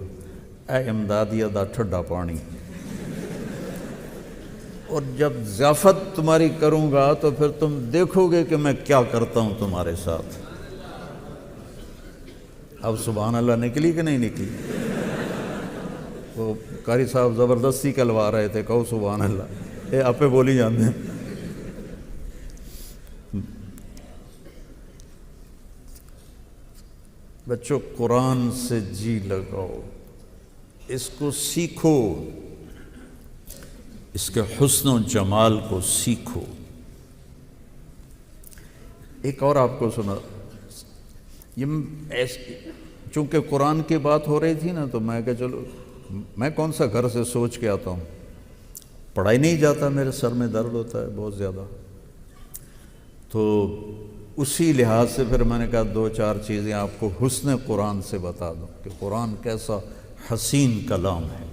اے امدادیہ دا ٹھڈا پانی۔ اور جب ضیافت تمہاری کروں گا تو پھر تم دیکھو گے کہ میں کیا کرتا ہوں تمہارے ساتھ۔ اب سبحان اللہ نکلی کہ نہیں نکلی؟ وہ قاری صاحب زبردستی کلوا رہے تھے، کہو سبحان اللہ، یہ آپ پہ بولی جاتے ہیں۔ بچوں قرآن سے جی لگاؤ، اس کو سیکھو، اس کے حسن و جمال کو سیکھو۔ ایک اور آپ کو سنا، چونکہ قرآن کی بات ہو رہی تھی نا، تو میں کہ چلو میں کون سا گھر سے سوچ کے آتا ہوں، پڑھائی نہیں جاتا، میرے سر میں درد ہوتا ہے بہت زیادہ، تو اسی لحاظ سے پھر میں نے کہا دو چار چیزیں آپ کو حسن قرآن سے بتا دوں کہ قرآن کیسا حسین کلام ہے۔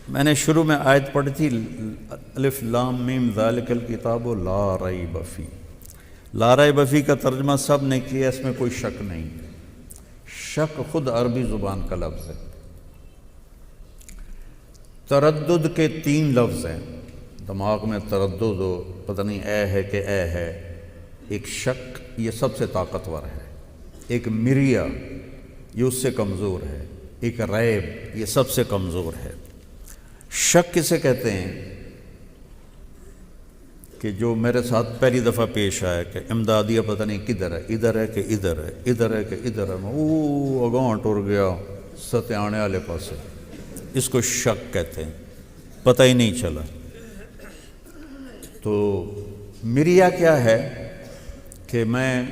میں نے شروع میں آیت پڑھی تھی الف لام میم ذالک الکتاب لا ریب فیہ، لا ریب فیہ کا ترجمہ سب نے کیا، اس میں کوئی شک نہیں، شک خود عربی زبان کا لفظ ہے۔ تردد کے 3 لفظ ہیں، دماغ میں تردد ہو، پتہ نہیں اے ہے کہ اے ہے، ایک شک یہ سب سے طاقتور ہے، ایک مریا یہ اس سے کمزور ہے، ایک ریب یہ سب سے کمزور ہے۔ شک کسے کہتے ہیں کہ جو میرے ساتھ پہلی دفعہ پیش آیا کہ امدادیہ پتہ نہیں کدھر ہے، ادھر ہے کہ ادھر ہے، ادھر ہے کہ ادھر ہے، میں اگاں ٹر گیا ستیانے والے پاسے، اس کو شک کہتے ہیں، پتہ ہی نہیں چلا۔ تو مریا کیا ہے کہ میں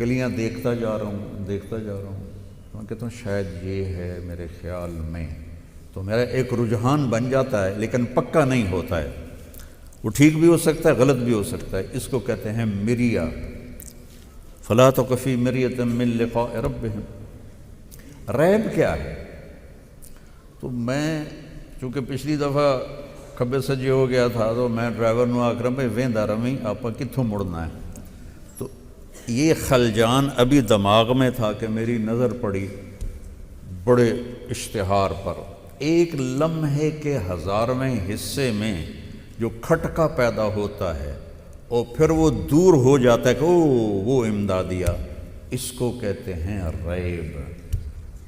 گلیاں دیکھتا جا رہا ہوں، میں کہتا ہوں شاید یہ ہے میرے خیال میں، تو میرا ایک رجحان بن جاتا ہے، لیکن پکا نہیں ہوتا ہے، وہ ٹھیک بھی ہو سکتا ہے غلط بھی ہو سکتا ہے، اس کو کہتے ہیں مریا۔ فلا تک فی مریۃ من لقاء ربہم۔ ریب کیا ہے؟ تو میں چونکہ پچھلی دفعہ کھبے سجے ہو گیا تھا تو میں ڈرائیور نو آکھ رہا بھائی ویندا رمی آپ کتھوں مڑنا ہے، تو یہ خلجان ابھی دماغ میں تھا کہ میری نظر پڑی بڑے اشتہار پر، ایک لمحے کے 1000ویں حصے میں جو کھٹکا پیدا ہوتا ہے اور پھر وہ دور ہو جاتا ہے کہ وہ امدادیہ، اس کو کہتے ہیں ریب۔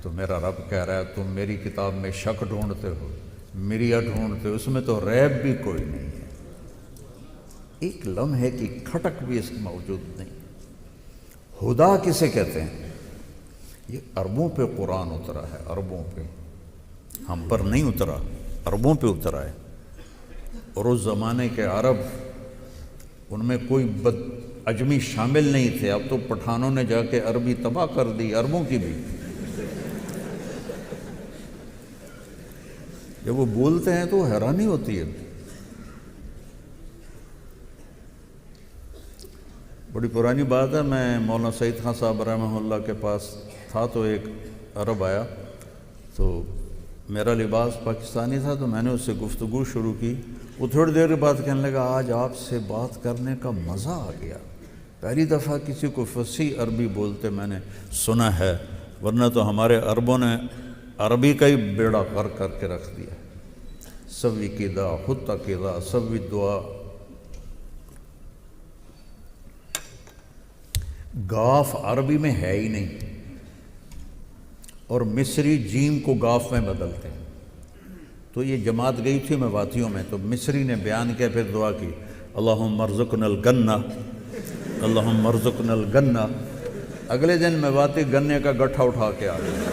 تو میرا رب کہہ رہا ہے تم میری کتاب میں شک ڈھونڈتے ہو، مریا ڈھونڈتے ہو، اس میں تو ریب بھی کوئی نہیں ہے، ایک لمحے کی کھٹک بھی اس میں موجود نہیں۔ ہدا کسے کہتے ہیں؟ یہ عربوں پہ قرآن اترا ہے، عربوں پہ، ہم پر نہیں اترا، عربوں پہ اترا ہے۔ اور اس زمانے کے عرب، ان میں کوئی عجمی شامل نہیں تھے، اب تو پٹھانوں نے جا کے عربی تباہ کر دی، عربوں کی بھی۔ جب وہ بولتے ہیں تو حیرانی ہوتی ہے. بڑی پرانی بات ہے، میں مولانا سعید خان صاحب رحمہ اللہ کے پاس تھا تو ایک عرب آیا، تو میرا لباس پاکستانی تھا، تو میں نے اس سے گفتگو شروع کی. وہ تھوڑی دیر کے بعد کہنے لگا آج آپ سے بات کرنے کا مزہ آ گیا، پہلی دفعہ کسی کو فصیح عربی بولتے میں نے سنا ہے، ورنہ تو ہمارے عربوں نے عربی کا ہی بیڑا غرق کر کے رکھ دیا. سوی کدا خود کدا سوی دعا. گاف عربی میں ہے ہی نہیں، اور مصری جیم کو گاف میں بدلتے ہیں. تو یہ جماعت گئی تھی میواتیوں میں، تو مصری نے بیان کیا، پھر دعا کی اللہم ارزقنا الگنہ اللہم ارزقنا الگنہ. اگلے دن میواتی گنے کا گٹھا اٹھا کے آ گئے.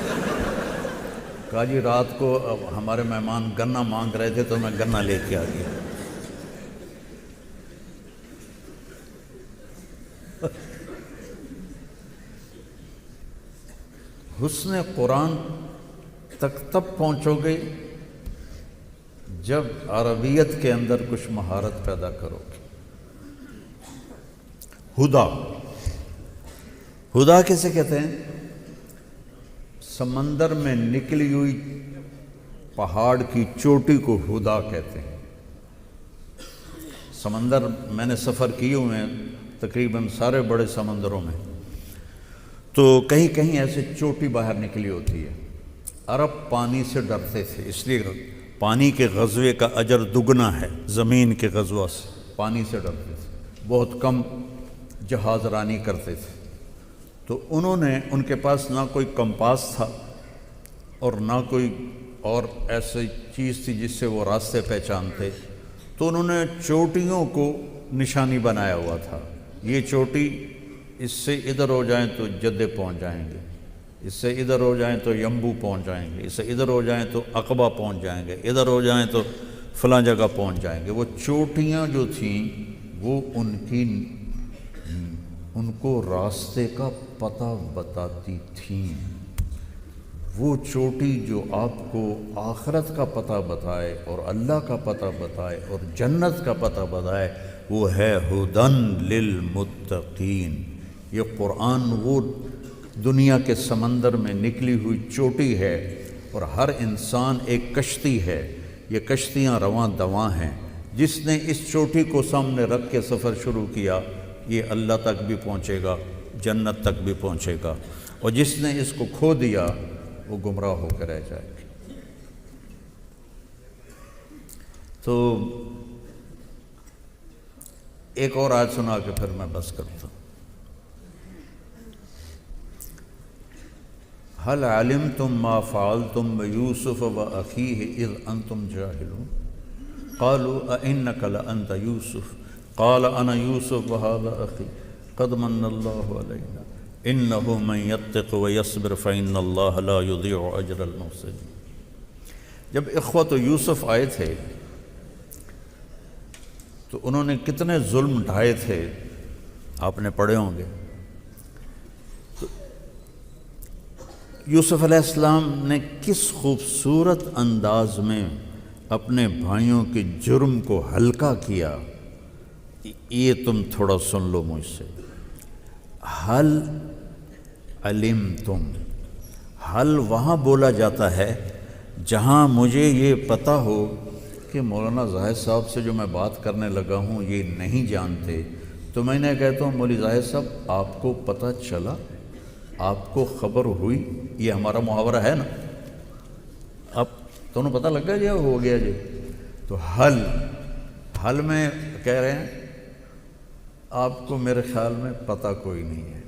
کہا جی رات کو ہمارے مہمان گنا مانگ رہے تھے تو میں گنا لے کے آ گیا. حسن قرآن تک تب پہنچو گے جب عربیت کے اندر کچھ مہارت پیدا کرو گے. ہدا، ہدا کیسے کہتے ہیں؟ سمندر میں نکلی ہوئی پہاڑ کی چوٹی کو ہدا کہتے ہیں. سمندر میں نے سفر کیے ہوئے ہیں تقریباً سارے بڑے سمندروں میں، تو کہیں کہیں ایسے چوٹی باہر نکلی ہوتی ہے. عرب پانی سے ڈرتے تھے، اس لیے پانی کے غزوے کا اجر دگنا ہے زمین کے غزوہ سے. پانی سے ڈرتے تھے، بہت کم جہاز رانی کرتے تھے. تو انہوں نے، ان کے پاس نہ کوئی کمپاس تھا اور نہ کوئی اور ایسی چیز تھی جس سے وہ راستے پہچانتے، تو انہوں نے چوٹیوں کو نشانی بنایا ہوا تھا. یہ چوٹی اس سے ادھر ہو جائیں تو جدے پہنچ جائیں گے، اس سے ادھر ہو جائیں تو یمبو پہنچ جائیں گے، اس سے ادھر ہو جائیں تو عقبہ پہنچ جائیں گے، ادھر ہو جائیں تو فلاں جگہ پہنچ جائیں گے. وہ چوٹیاں جو تھیں وہ ان کو راستے کا پتہ بتاتی تھیں. وہ چوٹی جو آپ کو آخرت کا پتہ بتائے اور اللہ کا پتہ بتائے اور جنت کا پتہ بتائے، وہ ہے ہدن للمتقین. یہ قرآن وہ دنیا کے سمندر میں نکلی ہوئی چوٹی ہے، اور ہر انسان ایک کشتی ہے. یہ کشتیاں رواں دواں ہیں. جس نے اس چوٹی کو سامنے رکھ کے سفر شروع کیا، یہ اللہ تک بھی پہنچے گا، جنت تک بھی پہنچے گا، اور جس نے اس کو کھو دیا وہ گمراہ ہو کے رہ جائے گا. تو ایک اور آیت سنا کے پھر میں بس کرتا ہوں. هل علمتم ما فعلتم بيوسف وأخيه إذ أنتم جاهلون قالوا أئنك لأنت يوسف قال أنا يوسف وهذا أخي قد من الله علينا إنه من يتق ويصبر فإن الله لا يضيع أجر المحسنين. جب اخوت یوسف آئے تھے تو انہوں نے کتنے ظلم ڈھائے تھے، آپ نے پڑھے ہوں گے. یوسف علیہ السلام نے کس خوبصورت انداز میں اپنے بھائیوں کے جرم کو ہلکا کیا، یہ تم تھوڑا سن لو مجھ سے. حل علمتم، حل وہاں بولا جاتا ہے جہاں مجھے یہ پتہ ہو کہ مولانا زاہد صاحب سے جو میں بات کرنے لگا ہوں یہ نہیں جانتے، تو میں نے کہتا ہوں مولوی زاہد صاحب آپ کو پتہ چلا، آپ کو خبر ہوئی. یہ ہمارا محاورہ ہے نا، اب تو انہوں پتہ لگ گیا جی ہو گیا جی. تو حل میں کہہ رہے ہیں آپ کو میرے خیال میں پتہ کوئی نہیں ہے.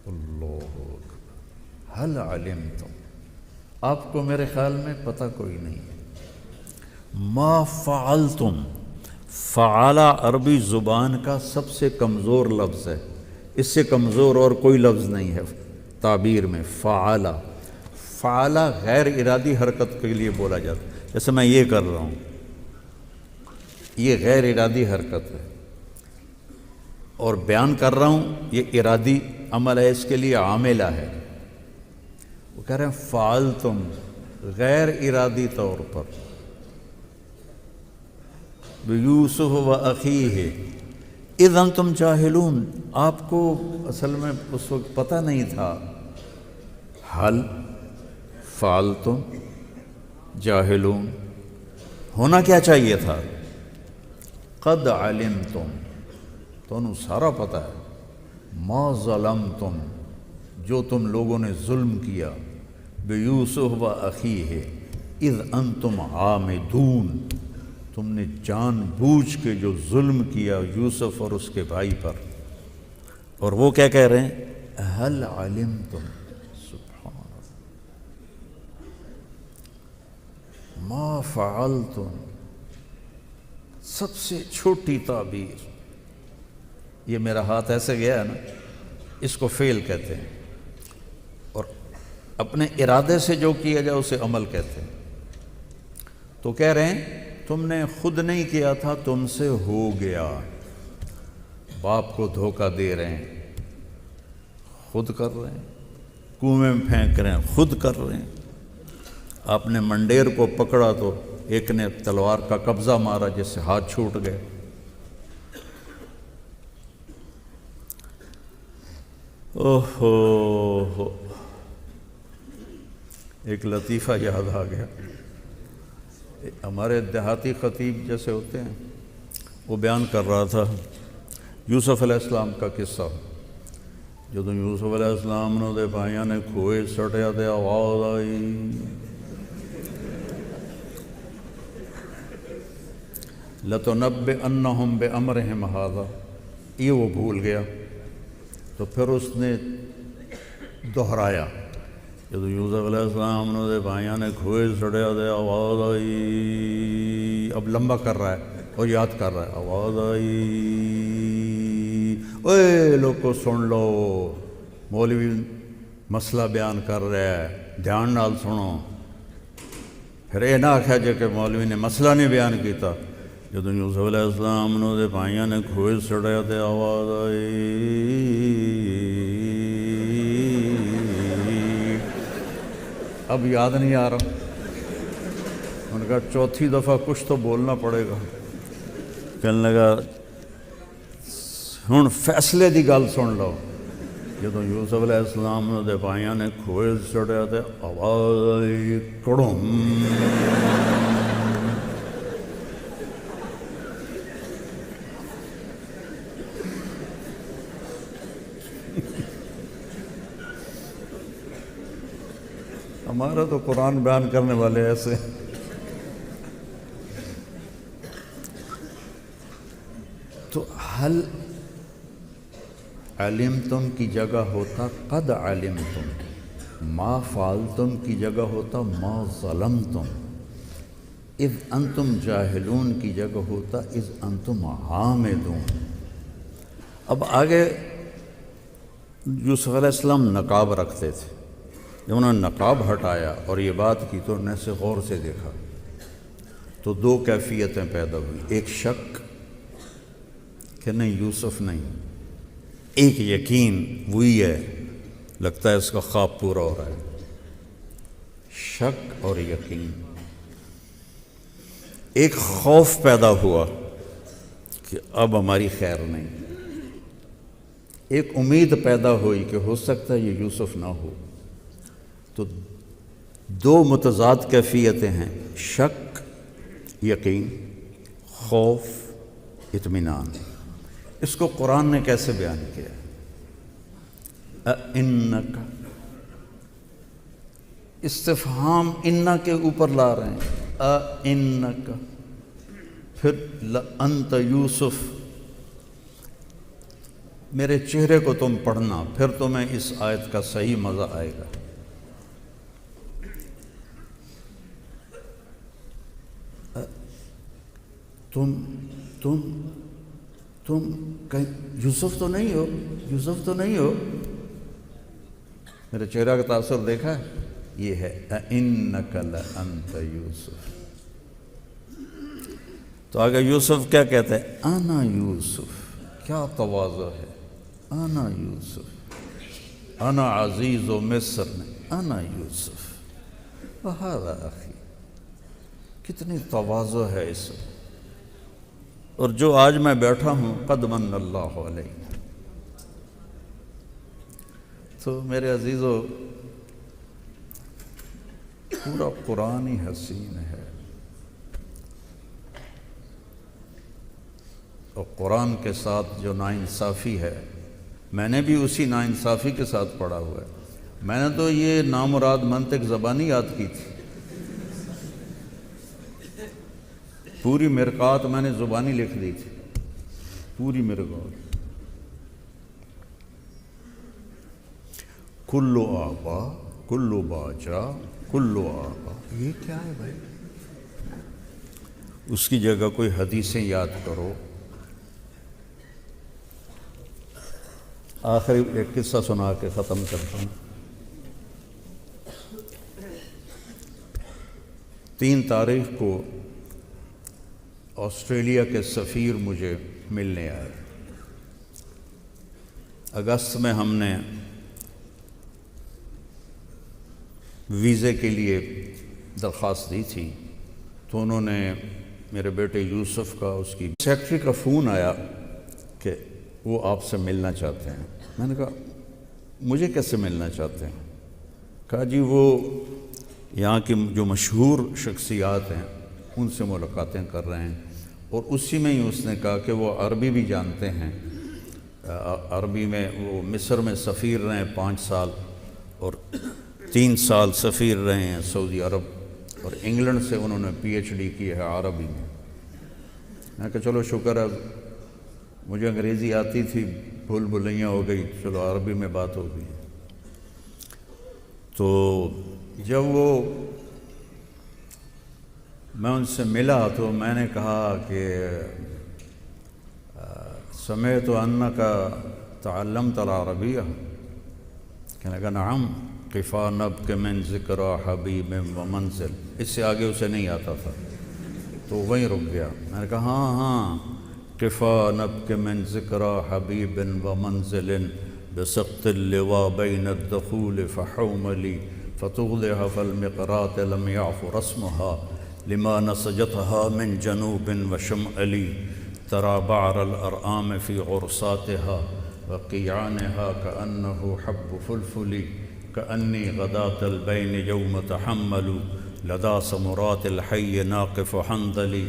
اللہ اکبر، حل علمتم، آپ کو میرے خیال میں پتہ کوئی نہیں ہے. ما فعلتم، فعلا عربی زبان کا سب سے کمزور لفظ ہے، اس سے کمزور اور کوئی لفظ نہیں ہے تعبیر میں. فعلا غیر ارادی حرکت کے لیے بولا جاتا ہے. جیسے میں یہ کر رہا ہوں، یہ غیر ارادی حرکت ہے، اور بیان کر رہا ہوں یہ ارادی عمل ہے، اس کے لیے عاملہ ہے. وہ کہہ رہے ہیں فعلتم غیر ارادی طور پر، بیوسف و اخیہ اذ انتم جاہلون، آپ کو اصل میں اس وقت پتہ نہیں تھا. حل فعلتم جاہلون، ہونا کیا چاہیے تھا؟ قد علمتم، تو انہوں سارا پتہ ہے. ما ظلمتم، جو تم لوگوں نے ظلم کیا. بیوسف و اخیہ اذ انتم عامدون، تم نے جان بوجھ کے جو ظلم کیا یوسف اور اس کے بھائی پر. اور وہ کیا کہہ رہے ہیں؟ هل علمتم، سبحان اللہ، ما فعلتم، سب سے چھوٹی تعبیر. یہ میرا ہاتھ ایسے گیا ہے نا، اس کو فعل کہتے ہیں، اور اپنے ارادے سے جو کیا جائے اسے عمل کہتے ہیں. تو کہہ رہے ہیں تم نے خود نہیں کیا تھا، تم سے ہو گیا. باپ کو دھوکہ دے رہے ہیں، خود کر رہے ہیں. کنویں میں پھینک رہے ہیں، خود کر رہے ہیں. آپ نے منڈیر کو پکڑا تو ایک نے تلوار کا قبضہ مارا جس سے ہاتھ چھوٹ گئے. اوہو، ایک لطیفہ یاد آ گیا. ہمارے دیہاتی خطیب جیسے ہوتے ہیں، وہ بیان کر رہا تھا یوسف علیہ السلام کا قصہ. جدو یوسف علیہ السلام نے دے بھائیاں نے کھوئے سٹیا تے آواز آئی لَتُنَبِّئَنَّهُمْ بِأَمْرِهِمْ هَذَا، یہ وہ بھول گیا. تو پھر اس نے دہرایا. جدو یوسف علیہ السلام نے دے بھائیاں نے کھوئے سٹیا تے آواز آئی، اب لمبا کر رہا ہے اور یاد کر رہا ہے. آواز آئی، اوے لوگو سن لو، مولوی مسئلہ بیان کر رہا ہے، دھیان نال سنو. پھر یہ نہ آکھیا جے کہ مولوی نے مسئلہ نہیں بیان کیتا. جدو یوسف علیہ السلام نے دے بھائیاں نے کھوئے سٹیا تے آواز آئی، اب یاد نہیں آ رہا. ان کا چوتھی دفعہ کچھ تو بولنا پڑے گا. کہنے لگا ہن فیصلے دی گل سن لو. جدو یوسف علیہ السلام نے دے بھائیاں نے کھوئے سٹیا تے آواز آئی کڑم. ہمارا تو قرآن بیان کرنے والے ایسے. تو حل علمتم کی جگہ ہوتا قد علمتم، ما فعلتم کی جگہ ہوتا ما ظلمتم، اذ انتم جاہلون کی جگہ ہوتا اذ انتم عامدون. اب آگے یوسف علیہ السلام نقاب رکھتے تھے. جب انہوں نے نقاب ہٹایا اور یہ بات کی تو انہوں نے سے غور سے دیکھا تو دو کیفیتیں پیدا ہوئی. ایک شک کہ نہیں یوسف نہیں، ایک یقین وہی ہے، لگتا ہے اس کا خواب پورا ہو رہا ہے. شک اور یقین. ایک خوف پیدا ہوا کہ اب ہماری خیر نہیں. ایک امید پیدا ہوئی کہ ہو سکتا ہے یہ یوسف نہ ہو. تو دو متضاد کیفیتیں ہیں، شک یقین، خوف اطمینان. اس کو قرآن نے کیسے بیان کیا؟ اِنَّکَ، استفہام اِنَّا کے اوپر لا رہے ہیں. اِنَّکَ، پھر لَأَنْتَ یوسف، میرے چہرے کو تم پڑھنا پھر تمہیں اس آیت کا صحیح مزہ آئے گا. تم کہیں یوسف تو نہیں ہو، یوسف تو نہیں ہو. میرے چہرہ کا تاثر دیکھا ہے؟ یہ ہے اِنَّکَ لَأَنْتَ یوسف. تو آگے یوسف کیا کہتے ہیں؟ انا یوسف. کیا تواضع ہے. انا یوسف، انا عزیز و مصر نے انا یوسف وہذا اخی. کتنی تواضع ہے اس میں. اور جو آج میں بیٹھا ہوں قد من اللہ علیہ. تو میرے عزیزو پورا قرآن ہی حسین ہے، اور قرآن کے ساتھ جو ناانصافی ہے، میں نے بھی اسی ناانصافی کے ساتھ پڑھا ہوا ہے. میں نے تو یہ نامراد منطق زبانی یاد کی تھی، پوری مرقات میں نے زبانی لکھ دی تھی، پوری مرقات. کلو آبا کلو باجا کلو آبا، یہ کیا ہے بھائی؟ اس کی جگہ کوئی حدیثیں یاد کرو. آخری ایک قصہ سنا کے ختم کرتا ہوں. 3 تاریخ کو آسٹریلیا کے سفیر مجھے ملنے آئے. اگست میں ہم نے ویزے کے لیے درخواست دی تھی، تو انہوں نے میرے بیٹے یوسف کا، اس کی سیکرٹری کا فون آیا کہ وہ آپ سے ملنا چاہتے ہیں. میں نے کہا مجھے کیسے ملنا چاہتے ہیں؟ کہا جی وہ یہاں کی جو مشہور شخصیات ہیں ان سے ملاقاتیں کر رہے ہیں. اور اسی میں ہی اس نے کہا کہ وہ عربی بھی جانتے ہیں، عربی میں وہ مصر میں سفیر رہے ہیں 5 سال، اور 3 سال سفیر رہے ہیں سعودی عرب، اور انگلینڈ سے انہوں نے PhD کی ہے عربی میں. میں کہا چلو شکر ہے، مجھے انگریزی آتی تھی، بھول بھلیاں ہو گئی، چلو عربی میں بات ہو گئی. تو جب میں ان سے ملا تو میں نے کہا کہ سمعت انک تعلمت العربیہ. کہنے لگا نعم قفا نبک من ذکر حبیب و منزل. اس سے آگے اسے نہیں آتا تھا تو وہیں رک گیا. میں نے کہا ہاں قفا نبک من ذکر حبیب و منزل بسقط اللواء بین الدخول فحوملی فتغلها فالمقرات لم يعف رسمها لما نسجتها من جنوب وشمالي ترى بعر الأرآم في عرصاتها وقيعانها كأنه حب فلفل كأني غداة البين يوم تحمل لدى سمرات الحي ناقف حنظلي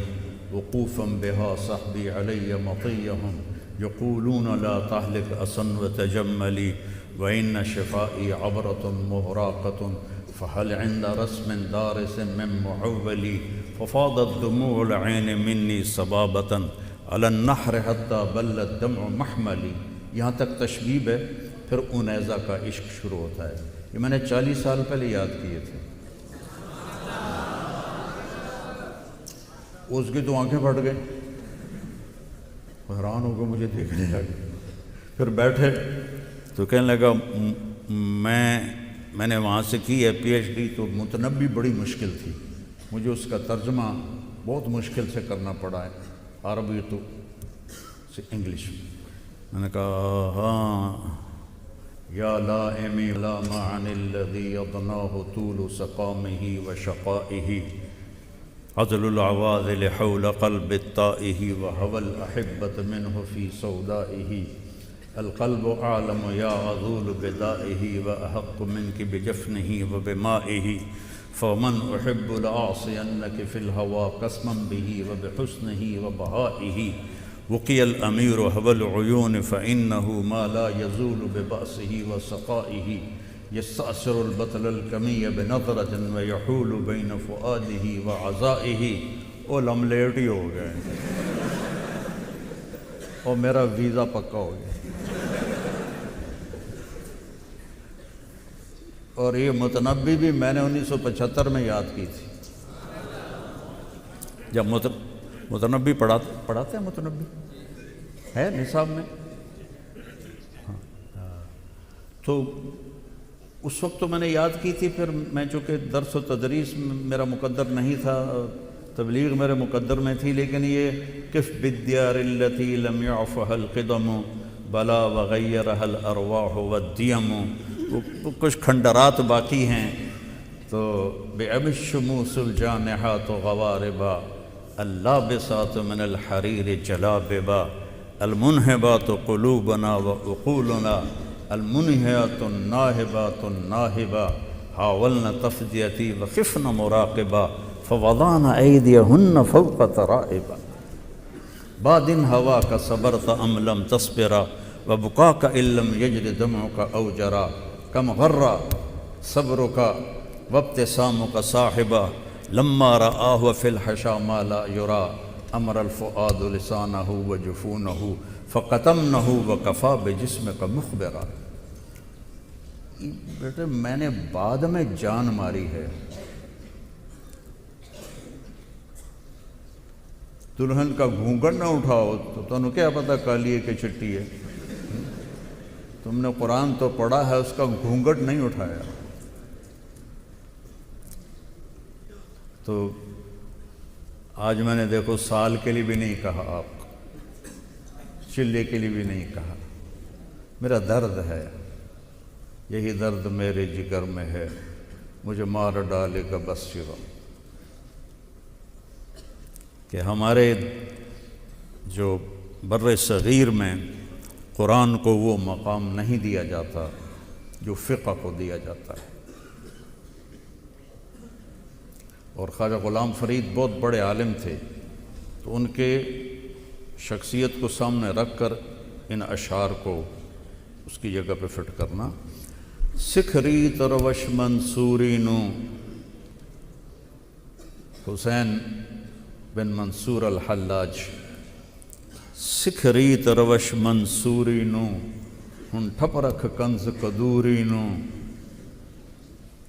وقوفا بها صحبي علي مطيهم يقولون لا تهلك أصن وتجملي وإن شفائي عبرة مهراقة فهل عند رسم دارس من معولي ففاضت دموع العين مني صبابة على النحر حتى بل الدمع محملي. یہاں تک تشبیب ہے، پھر انیزہ کا عشق شروع ہوتا ہے. یہ میں نے 40 سال پہلے یاد کیے تھے. اس کی تو آنکھیں پھٹ گئی، حیران ہو کر مجھے دیکھنے لگے. پھر بیٹھے تو کہنے لگا میں نے وہاں سے کی ہے PhD، تو متنبی بڑی مشکل تھی، مجھے اس کا ترجمہ بہت مشکل سے کرنا پڑا ہے، عربی تو انگلش میں. میں نے کہا ہاں یا لائمی لا معن الذی یضناہ طول سقامہ وشقائہ عدل العواذل حول قلب الطائہ وهوى الأحبة منه في سودائه القلب أعلم يا عذول بدائه وأحق منك بجفنه وبمائه فمن أحب لأعصينك في الهوى قسما به وبحسنه وبهائه وقي الأمير هوى العيون فإنه ما لا يزول ببأسه وسقائه يستأثر البطل الكمي بنظرة ويحول بين فؤاده وعزائه. او لملیٹ ہی ہو گئے اور میرا ویزا پکا ہو گیا. اور یہ متنبی بھی میں نے 1975 میں یاد کی تھی، جب متنبی پڑھاتے ہیں، متنبی ہے نصاب میں. تو اس وقت تو میں نے یاد کی تھی. پھر میں چونکہ درس و تدریس میرا مقدر نہیں تھا، تبلیغ میرے مقدر میں تھی، لیکن یہ کف بالدیار التي لم يعفها القدم بلا وغيرها الارواح والدیم، کچھ کھنڈرات باقی ہیں. تو بأب الشموس الجانحات غواربا اللابسات من الحریر جلاببا المنہبات قلوبنا وعقولنا المنہیات الناہبات الناہبا حاولنا تفدیتی وخفن مراقبا فوضعنا ایدیہن فوق ترائبا بعد ہوا کا صبرت ام لم تصبرا وبقاک ان لم یجر دمعک او جرا کم غرہ صبرک وابتسامک صاحبا لما رآہ فی الحشا ما لا یرا امر الفؤاد لسانہ وجفونہ فقتمنہ وکفا بجسمک مخبرا۔ بیٹے میں نے بعد میں جان ماری ہے، دلہن کا گھونگھٹ نہ اٹھاؤ تو تمہیں کیا پتہ کالی ہے کہ چٹی ہے؟ تم نے قرآن تو پڑھا ہے، اس کا گھونگھٹ نہیں اٹھایا۔ تو آج میں نے دیکھو سال کے لیے بھی نہیں کہا، آپ کو چلے کے لیے بھی نہیں کہا، میرا درد ہے، یہی درد میرے جگر میں ہے، مجھے مار ڈالے گا بس سوا کہ ہمارے جو بر صغیر میں قرآن کو وہ مقام نہیں دیا جاتا جو فقہ کو دیا جاتا ہے۔ اور خواجہ غلام فرید بہت بڑے عالم تھے، تو ان کے شخصیت کو سامنے رکھ کر ان اشعار کو اس کی جگہ پہ فٹ کرنا۔ سکھری تروش منصوری نو، حسین بن منصور الحلاج، سکھری تروش منصوری نو ہن ٹھپ رکھ کنز قدوری نو۔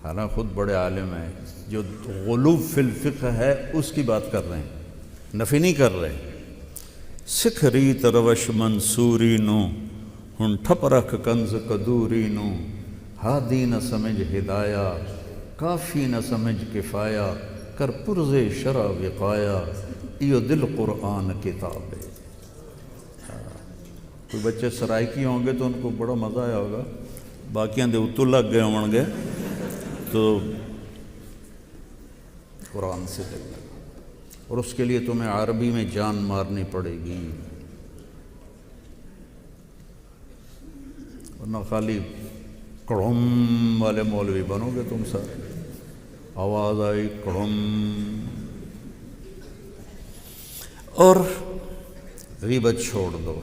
حالانکہ خود بڑے عالم ہیں، جو غلو فی الفقہ ہے اس کی بات کر رہے ہیں، نفی نہیں کر رہے۔ سکھری تروش منصوری نو ہن ٹھپ رکھ کنز قدوری نو، ہادی نہ سمجھ ہدایہ کافی نہ سمجھ کفایہ، کر پرز شرع وقایا ایو دل قرآن کتاب ہے۔ کوئی بچے سرائکی ہوں گے تو ان کو بڑا مزہ آیا ہوگا، باقیاں دے اتو لگ گئے ہوں گے تو قرآن سے دل لگا، اور اس کے لیے تمہیں عربی میں جان مارنی پڑے گی، ورنہ خالی کڑم والے مولوی بنو گے تم سارے، آواز آئی کڑم۔ اور غیبت چھوڑ دو،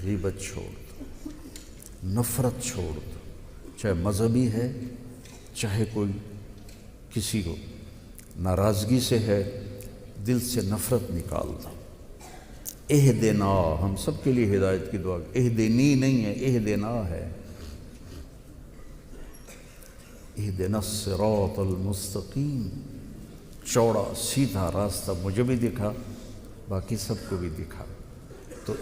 غیبت چھوڑ دو، نفرت چھوڑ دو، چاہے مذہبی ہے، چاہے کوئی کسی کو ناراضگی سے ہے، دل سے نفرت نکال دو۔ اہدنا، ہم سب کے لیے ہدایت کی دعا، اہدنی نہیں ہے، اہدنا ہے۔ اہدنا الصراط المستقیم، چوڑا سیدھا راستہ مجھے بھی دکھا، باقی سب کو بھی دکھا۔ تو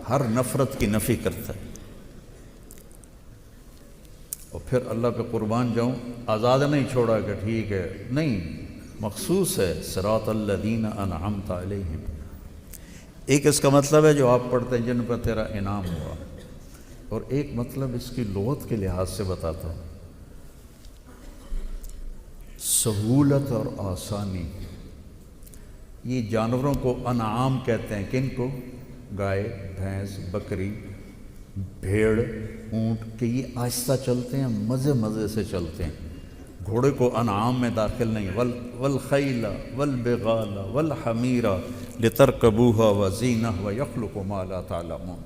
ہر نفرت کی نفی کرتا ہے۔ اور پھر اللہ پہ قربان جاؤں، آزاد نہیں چھوڑا کہ ٹھیک ہے، نہیں، مخصوص ہے صراط الذین انعمت علیہم۔ ایک اس کا مطلب ہے جو آپ پڑھتے ہیں جن پر تیرا انعام ہوا، اور ایک مطلب اس کی لغت کے لحاظ سے بتاتا ہوں، سہولت اور آسانی۔ یہ جانوروں کو انعام کہتے ہیں، کن کو؟ گائے، بھینس، بکری، بھیڑ، اونٹ، کہ یہ آہستہ چلتے ہیں، مزے مزے سے چلتے ہیں۔ گھوڑے کو انعام میں داخل نہیں۔ والخیل والبغال والحمیر لترکبوها وزینہ ویخلق ما لا تعلمون۔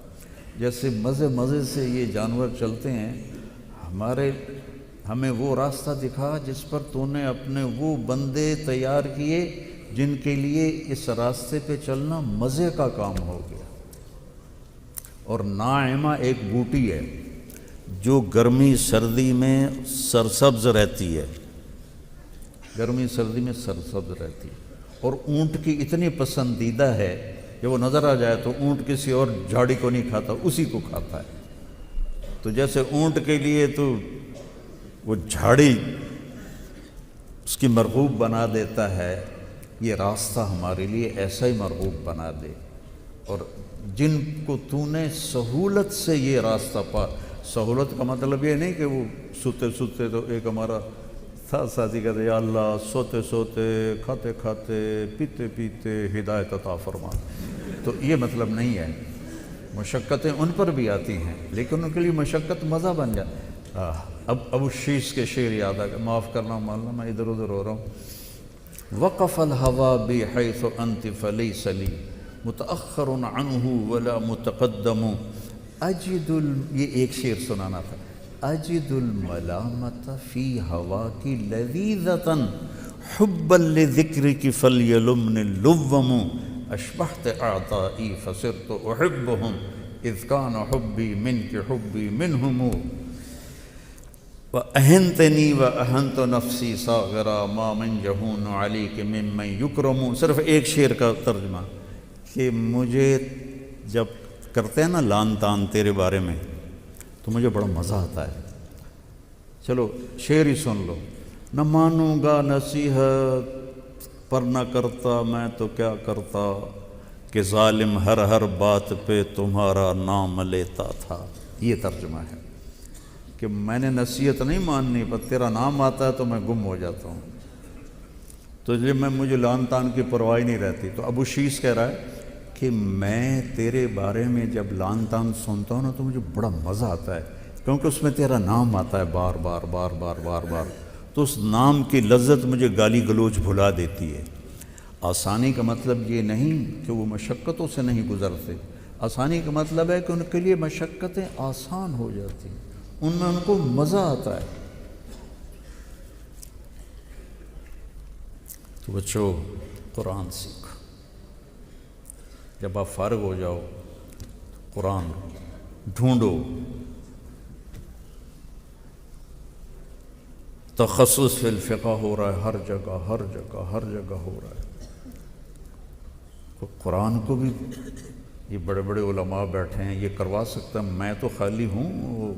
جیسے مزے مزے سے یہ جانور چلتے ہیں، ہمیں وہ راستہ دکھا جس پر تو نے اپنے وہ بندے تیار کیے جن کے لیے اس راستے پہ چلنا مزے کا کام ہو گیا۔ اور ناعمہ ایک بوٹی ہے جو گرمی سردی میں سرسبز رہتی ہے، گرمی سردی میں سرسبز رہتی ہے، اور اونٹ کی اتنی پسندیدہ ہے کہ وہ نظر آ جائے تو اونٹ کسی اور جھاڑی کو نہیں کھاتا، اسی کو کھاتا ہے۔ تو جیسے اونٹ کے لیے تو وہ جھاڑی اس کی مرغوب بنا دیتا ہے، یہ راستہ ہمارے لیے ایسا ہی مرغوب بنا دے۔ اور جن کو تو نے سہولت سے یہ راستہ پا، سہولت کا مطلب یہ نہیں کہ وہ سوتے سوتے تو ایک ہمارا ساتھ ساتھی کہتے یا اللہ سوتے سوتے کھاتے کھاتے پیتے پیتے ہدایت عطا فرما. تو یہ مطلب نہیں ہے، مشقتیں ان پر بھی آتی ہیں لیکن ان کے لیے مشقت مزہ بن جائے. اب ابو شیش کے شعر یاد آ گئے، معاف کرنا مولانا میں ادھر ادھر ہو رہا ہوں. وقف الہوا بی حیث انت فلیس لی متأخر عنہ ولا متقدم اجد یہ ایک شعر سنانا تھا. اجد الملامت فی ہواکی لذیذتا حبا لذکرک فلیلمن اللوم اشبہت اعطائی فصرت احبهم اذ کان حبی منک حبی منہم وَأَهَنْتَنِي وَأَهَنْتُ نَفْسِي صَاغِرًا مَا مَنْ يَهُونُ عَلَيْكَ مِمَّنْ يُكْرَمُ. صرف ایک شعر کا ترجمہ کہ مجھے جب کرتے ہیں نا لان تان تیرے بارے میں تو مجھے بڑا مزہ آتا ہے. چلو شعر ہی سن لو. نہ مانوں گا نصیحت پر نہ کرتا میں تو کیا کرتا کہ ظالم ہر بات پہ تمہارا نام لیتا تھا. یہ ترجمہ ہے کہ میں نے نصیحت نہیں ماننی پر تیرا نام آتا ہے تو میں گم ہو جاتا ہوں. تو جب مجھے لان تان کی پرواہ نہیں رہتی. تو ابو شیش کہہ رہا ہے کہ میں تیرے بارے میں جب لان تان سنتا ہوں نا تو مجھے بڑا مزہ آتا ہے کیونکہ اس میں تیرا نام آتا ہے بار بار بار بار بار بار. تو اس نام کی لذت مجھے گالی گلوچ بھلا دیتی ہے. آسانی کا مطلب یہ نہیں کہ وہ مشقتوں سے نہیں گزرتے. آسانی کا مطلب ہے کہ ان کے لیے مشقتیں آسان ہو جاتی ہیں، ان میں ان کو مزہ آتا ہے. تو بچوں قرآن سیکھو. جب آپ فارغ ہو جاؤ قرآن ڈھونڈو. تخصص فی الفقہ ہو رہا ہے ہر جگہ ہر جگہ ہر جگہ ہو رہا ہے. تو قرآن کو بھی یہ بڑے بڑے علماء بیٹھے ہیں یہ کروا سکتا ہے. میں تو خالی ہوں وہ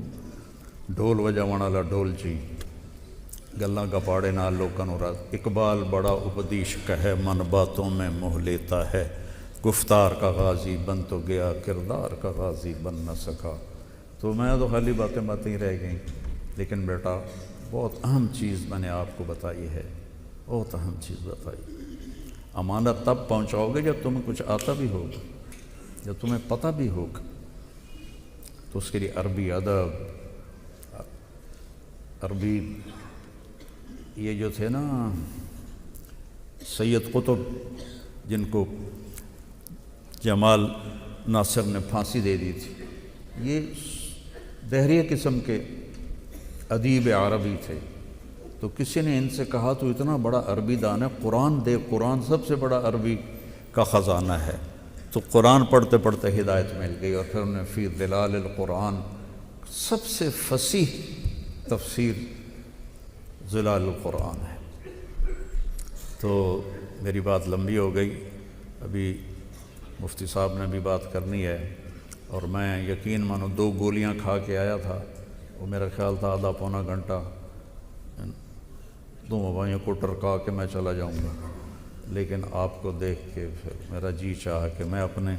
ڈھول وجاون والا ڈھول چی گلاں گپاڑے نال لوکاں نوں راز. اقبال بڑا اپدیش کہے من باتوں میں موہ لیتا ہے گفتار کا غازی بن تو گیا کردار کا غازی بن نہ سکا. تو میں تو خالی باتیں رہ گئیں. لیکن بیٹا بہت اہم چیز میں نے آپ کو بتائی ہے، بہت اہم چیز بتائی. امانت تب پہنچاؤ گے جب تمہیں کچھ آتا بھی ہوگا، جب تمہیں پتہ بھی ہوگا. تو اس کے لیے عربی ادب، عربی یہ جو تھے نا سید قطب جن کو جمال ناصر نے پھانسی دے دی تھی، یہ دہریہ قسم کے ادیب عربی تھے. تو کسی نے ان سے کہا تو اتنا بڑا عربی دان ہے، قرآن دے. قرآن سب سے بڑا عربی کا خزانہ ہے. تو قرآن پڑھتے پڑھتے ہدایت مل گئی اور پھر انہیں فی ظلال القرآن سب سے فصیح تفسیر ظلال القرآن ہے. تو میری بات لمبی ہو گئی، ابھی مفتی صاحب نے بھی بات کرنی ہے. اور میں یقین مانو 2 گولیاں کھا کے آیا تھا، وہ میرا خیال تھا آدھا پونا گھنٹہ 2 موبائلوں کو ٹرکا کے میں چلا جاؤں گا. لیکن آپ کو دیکھ کے پھر میرا جی چاہا کہ میں اپنے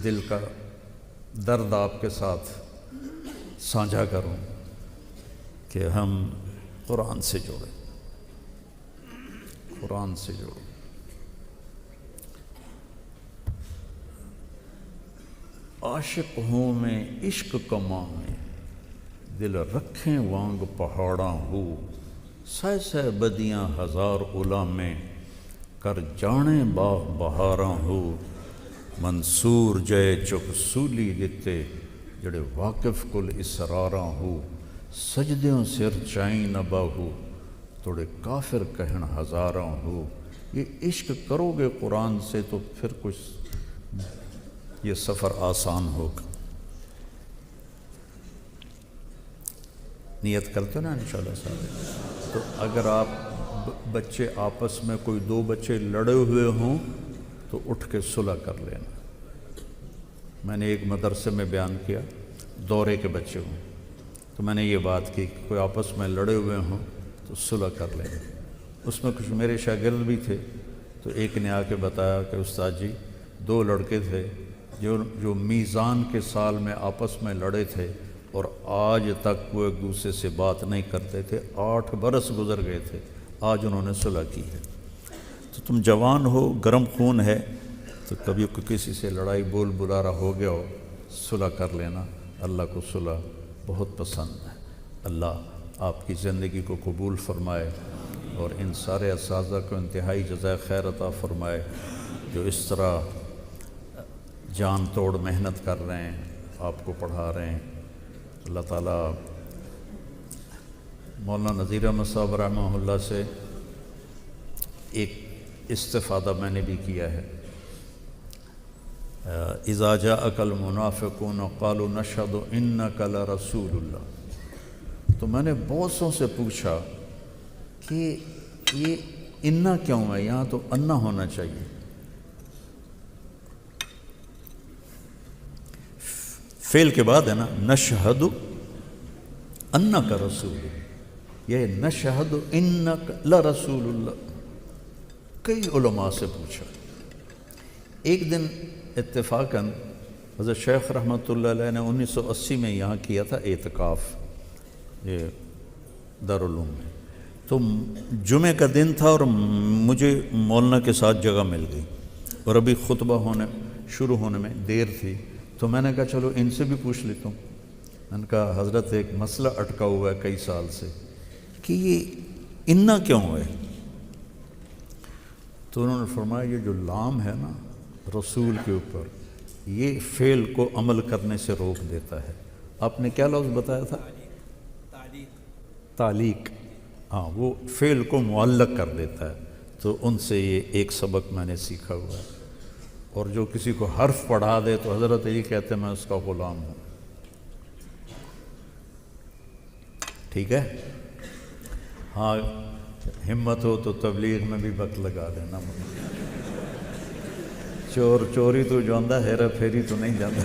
دل کا درد آپ کے ساتھ سانجھا کروں کہ ہم قرآن سے جڑیں، قرآن سے جڑیں. عاشق ہوں میں عشق کماں میں دل رکھیں وانگ پہاڑاں ہو سہ سہ بدیاں ہزار غلامیں کر جانے باغ بہاراں ہو منصور جے چک سولی دتے جڑے واقف کل اسراراں ہو سجدیوں سر چائیں نہ باہو توڑے کافر کہن ہزاراں ہو. یہ عشق کرو گے قرآن سے تو پھر کچھ یہ سفر آسان ہوگا. نیت کرتے نا انشاءاللہ صاحب. تو اگر آپ بچے آپس میں کوئی 2 بچے لڑے ہوئے ہوں تو اٹھ کے صلح کر لینا. میں نے ایک مدرسے میں بیان کیا دورے کے بچے ہوں تو میں نے یہ بات کی کہ کوئی آپس میں لڑے ہوئے ہوں تو صلح کر لینا. اس میں کچھ میرے شاگرد بھی تھے تو ایک نے آ کے بتایا کہ استاد جی 2 لڑکے تھے جو میزان کے سال میں آپس میں لڑے تھے اور آج تک وہ ایک دوسرے سے بات نہیں کرتے تھے. 8 برس گزر گئے تھے, آج انہوں نے صلح کی ہے. تو تم جوان ہو, گرم خون ہے, تو کبھی کسی سے لڑائی بول بلارا ہو گیا ہو, صلح کر لینا. اللہ کو صلح بہت پسند ہے. اللہ آپ کی زندگی کو قبول فرمائے اور ان سارے اساتذہ کو انتہائی جزائے خیر عطا فرمائے جو اس طرح جان توڑ محنت کر رہے ہیں, آپ کو پڑھا رہے ہیں. اللہ تعالیٰ مولانا نذیر احمد صاحب رحمہ اللہ سے ایک استفادہ میں نے بھی کیا ہے. اذا جاءک المنافقون قالوا نشهد انک لرسول اللہ. تو میں نے بہت سو سے پوچھا کہ یہ انا کیوں ہے, یہاں تو انا ہونا چاہیے. فعل کے بعد ہے نا, نشہد انک رسول, یہ نشہد انک لرسول اللہ. کئی علماء سے پوچھا. ایک دن اتفاقاً حضرت شیخ رحمۃ اللہ علیہ نے 1980 میں یہاں کیا تھا اعتکاف, یہ دارالعلوم میں. تو جمعہ کا دن تھا اور مجھے مولانا کے ساتھ جگہ مل گئی اور ابھی خطبہ شروع ہونے میں دیر تھی. تو میں نے کہا چلو ان سے بھی پوچھ لیتا ہوں. میں نے کہا حضرت ایک مسئلہ اٹکا ہوا ہے کئی سال سے کہ یہ انا کیوں ہے. تو انہوں نے فرمایا یہ جو لام ہے نا رسول کے اوپر, یہ فعل کو عمل کرنے سے روک دیتا ہے. آپ نے کیا لفظ بتایا تھا؟ تعلیق. ہاں, وہ فعل کو معلق کر دیتا ہے. تو ان سے یہ ایک سبق میں نے سیکھا ہوا ہے. اور جو کسی کو حرف پڑھا دے تو حضرت یہ کہتے ہیں میں اس کا غلام ہوں. ٹھیک ہے. ہاں, ہمت ہو تو تبلیغ میں بھی وقت لگا دینا. چوری تو جاندہ, ہیرا پھیری تو نہیں جاندہ.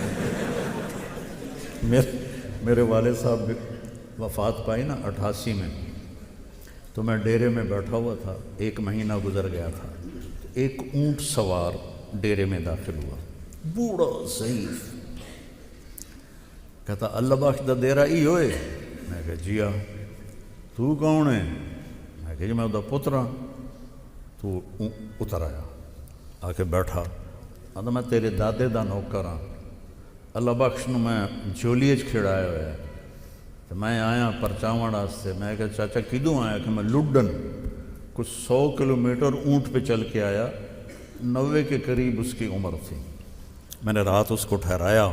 میرے والد صاحب وفات پائی نا 88 میں, تو میں ڈیرے میں بیٹھا ہوا تھا. 1 مہینہ گزر گیا تھا. ایک اونٹ سوار ڈیرے میں داخل ہوا, بوڑھا ضعیف. کہتا اللہ بخش دا ڈیرا ہی ہوئے. میں کہا جی ہاں. تو کون ہے؟ میں کہا جی میں دا پتر ہاں. تو اتر آیا, آ کے بیٹھا. آدھا میں تیرے دادے دا نوکر ہاں, اللہ بخش نو میں جھولیے کھڑایا ہوا ہے. تو میں آیا پرچاون واسطے. میں کہا چاچا کدوں آیا؟ کہ میں لڈن کچھ 100 کلومیٹر اونٹ پہ چل کے آیا. 90 کے قریب اس کی عمر تھی. میں نے رات اس کو ٹھہرایا.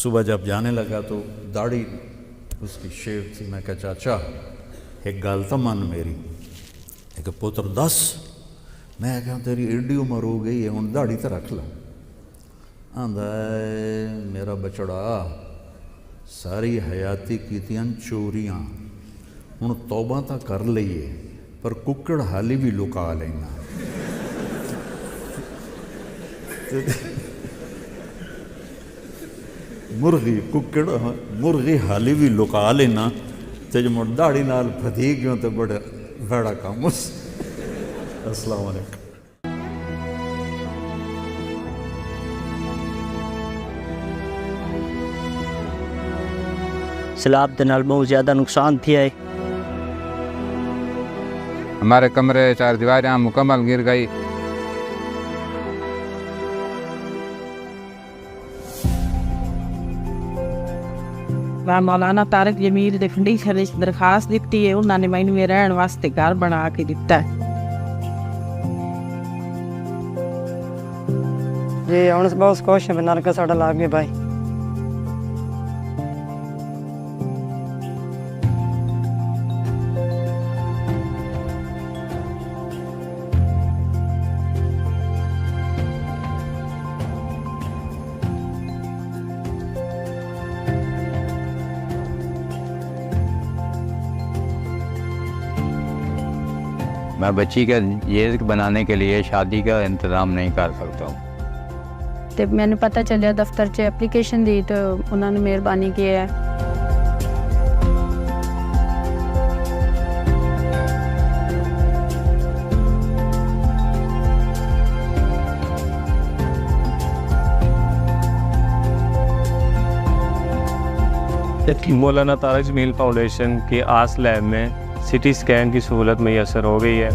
صبح جب جانے لگا تو داڑھی اس کی شیو تھی. میں کہا چاچا ایک گل تو من میری. ایک پتر دس. میں کہا تیری ایڈی عمر ہو گئی ہے ہوں داڑھی تو رکھ لو. آندا میرا بچڑا ساری حیاتی کیتیاں چوریاں, ہوں توبہ تا کر لئیے پر ککڑ حالی بھی لکا لینا. مرغی حالی بھی لکا لینا. تے جو مڑ داڑھی نال پھدی گیوں تے بڑا کام اس. السلام علیکم. سیلاب دے نال بہت زیادہ نقصان تھیا ہے. ہمارے کمرے 4 دیواریاں مکمل گر گئی. میں مولانا طارق جمیل دے فنڈیشن وچ درخواست دتی ہے. انہوں نے مینوں رہن واسطے گھر بنا کے دتا ہے. جی ہوں بہت خوش ہے نلکا ساڈا لا گئے بھائی. میں بچی کا یہ بنانے کے لیے شادی کا انتظام نہیں کر سکتا ہوں. تو میں نے پتہ چلیا دفتر چ اپلیکیشن دی تو انہوں نے مہربانی کی ہے. مولانا طارق جمیل فاؤنڈیشن کی آس لیب میں سی ٹی اسکین کی سہولت میسر ہو گئی ہے.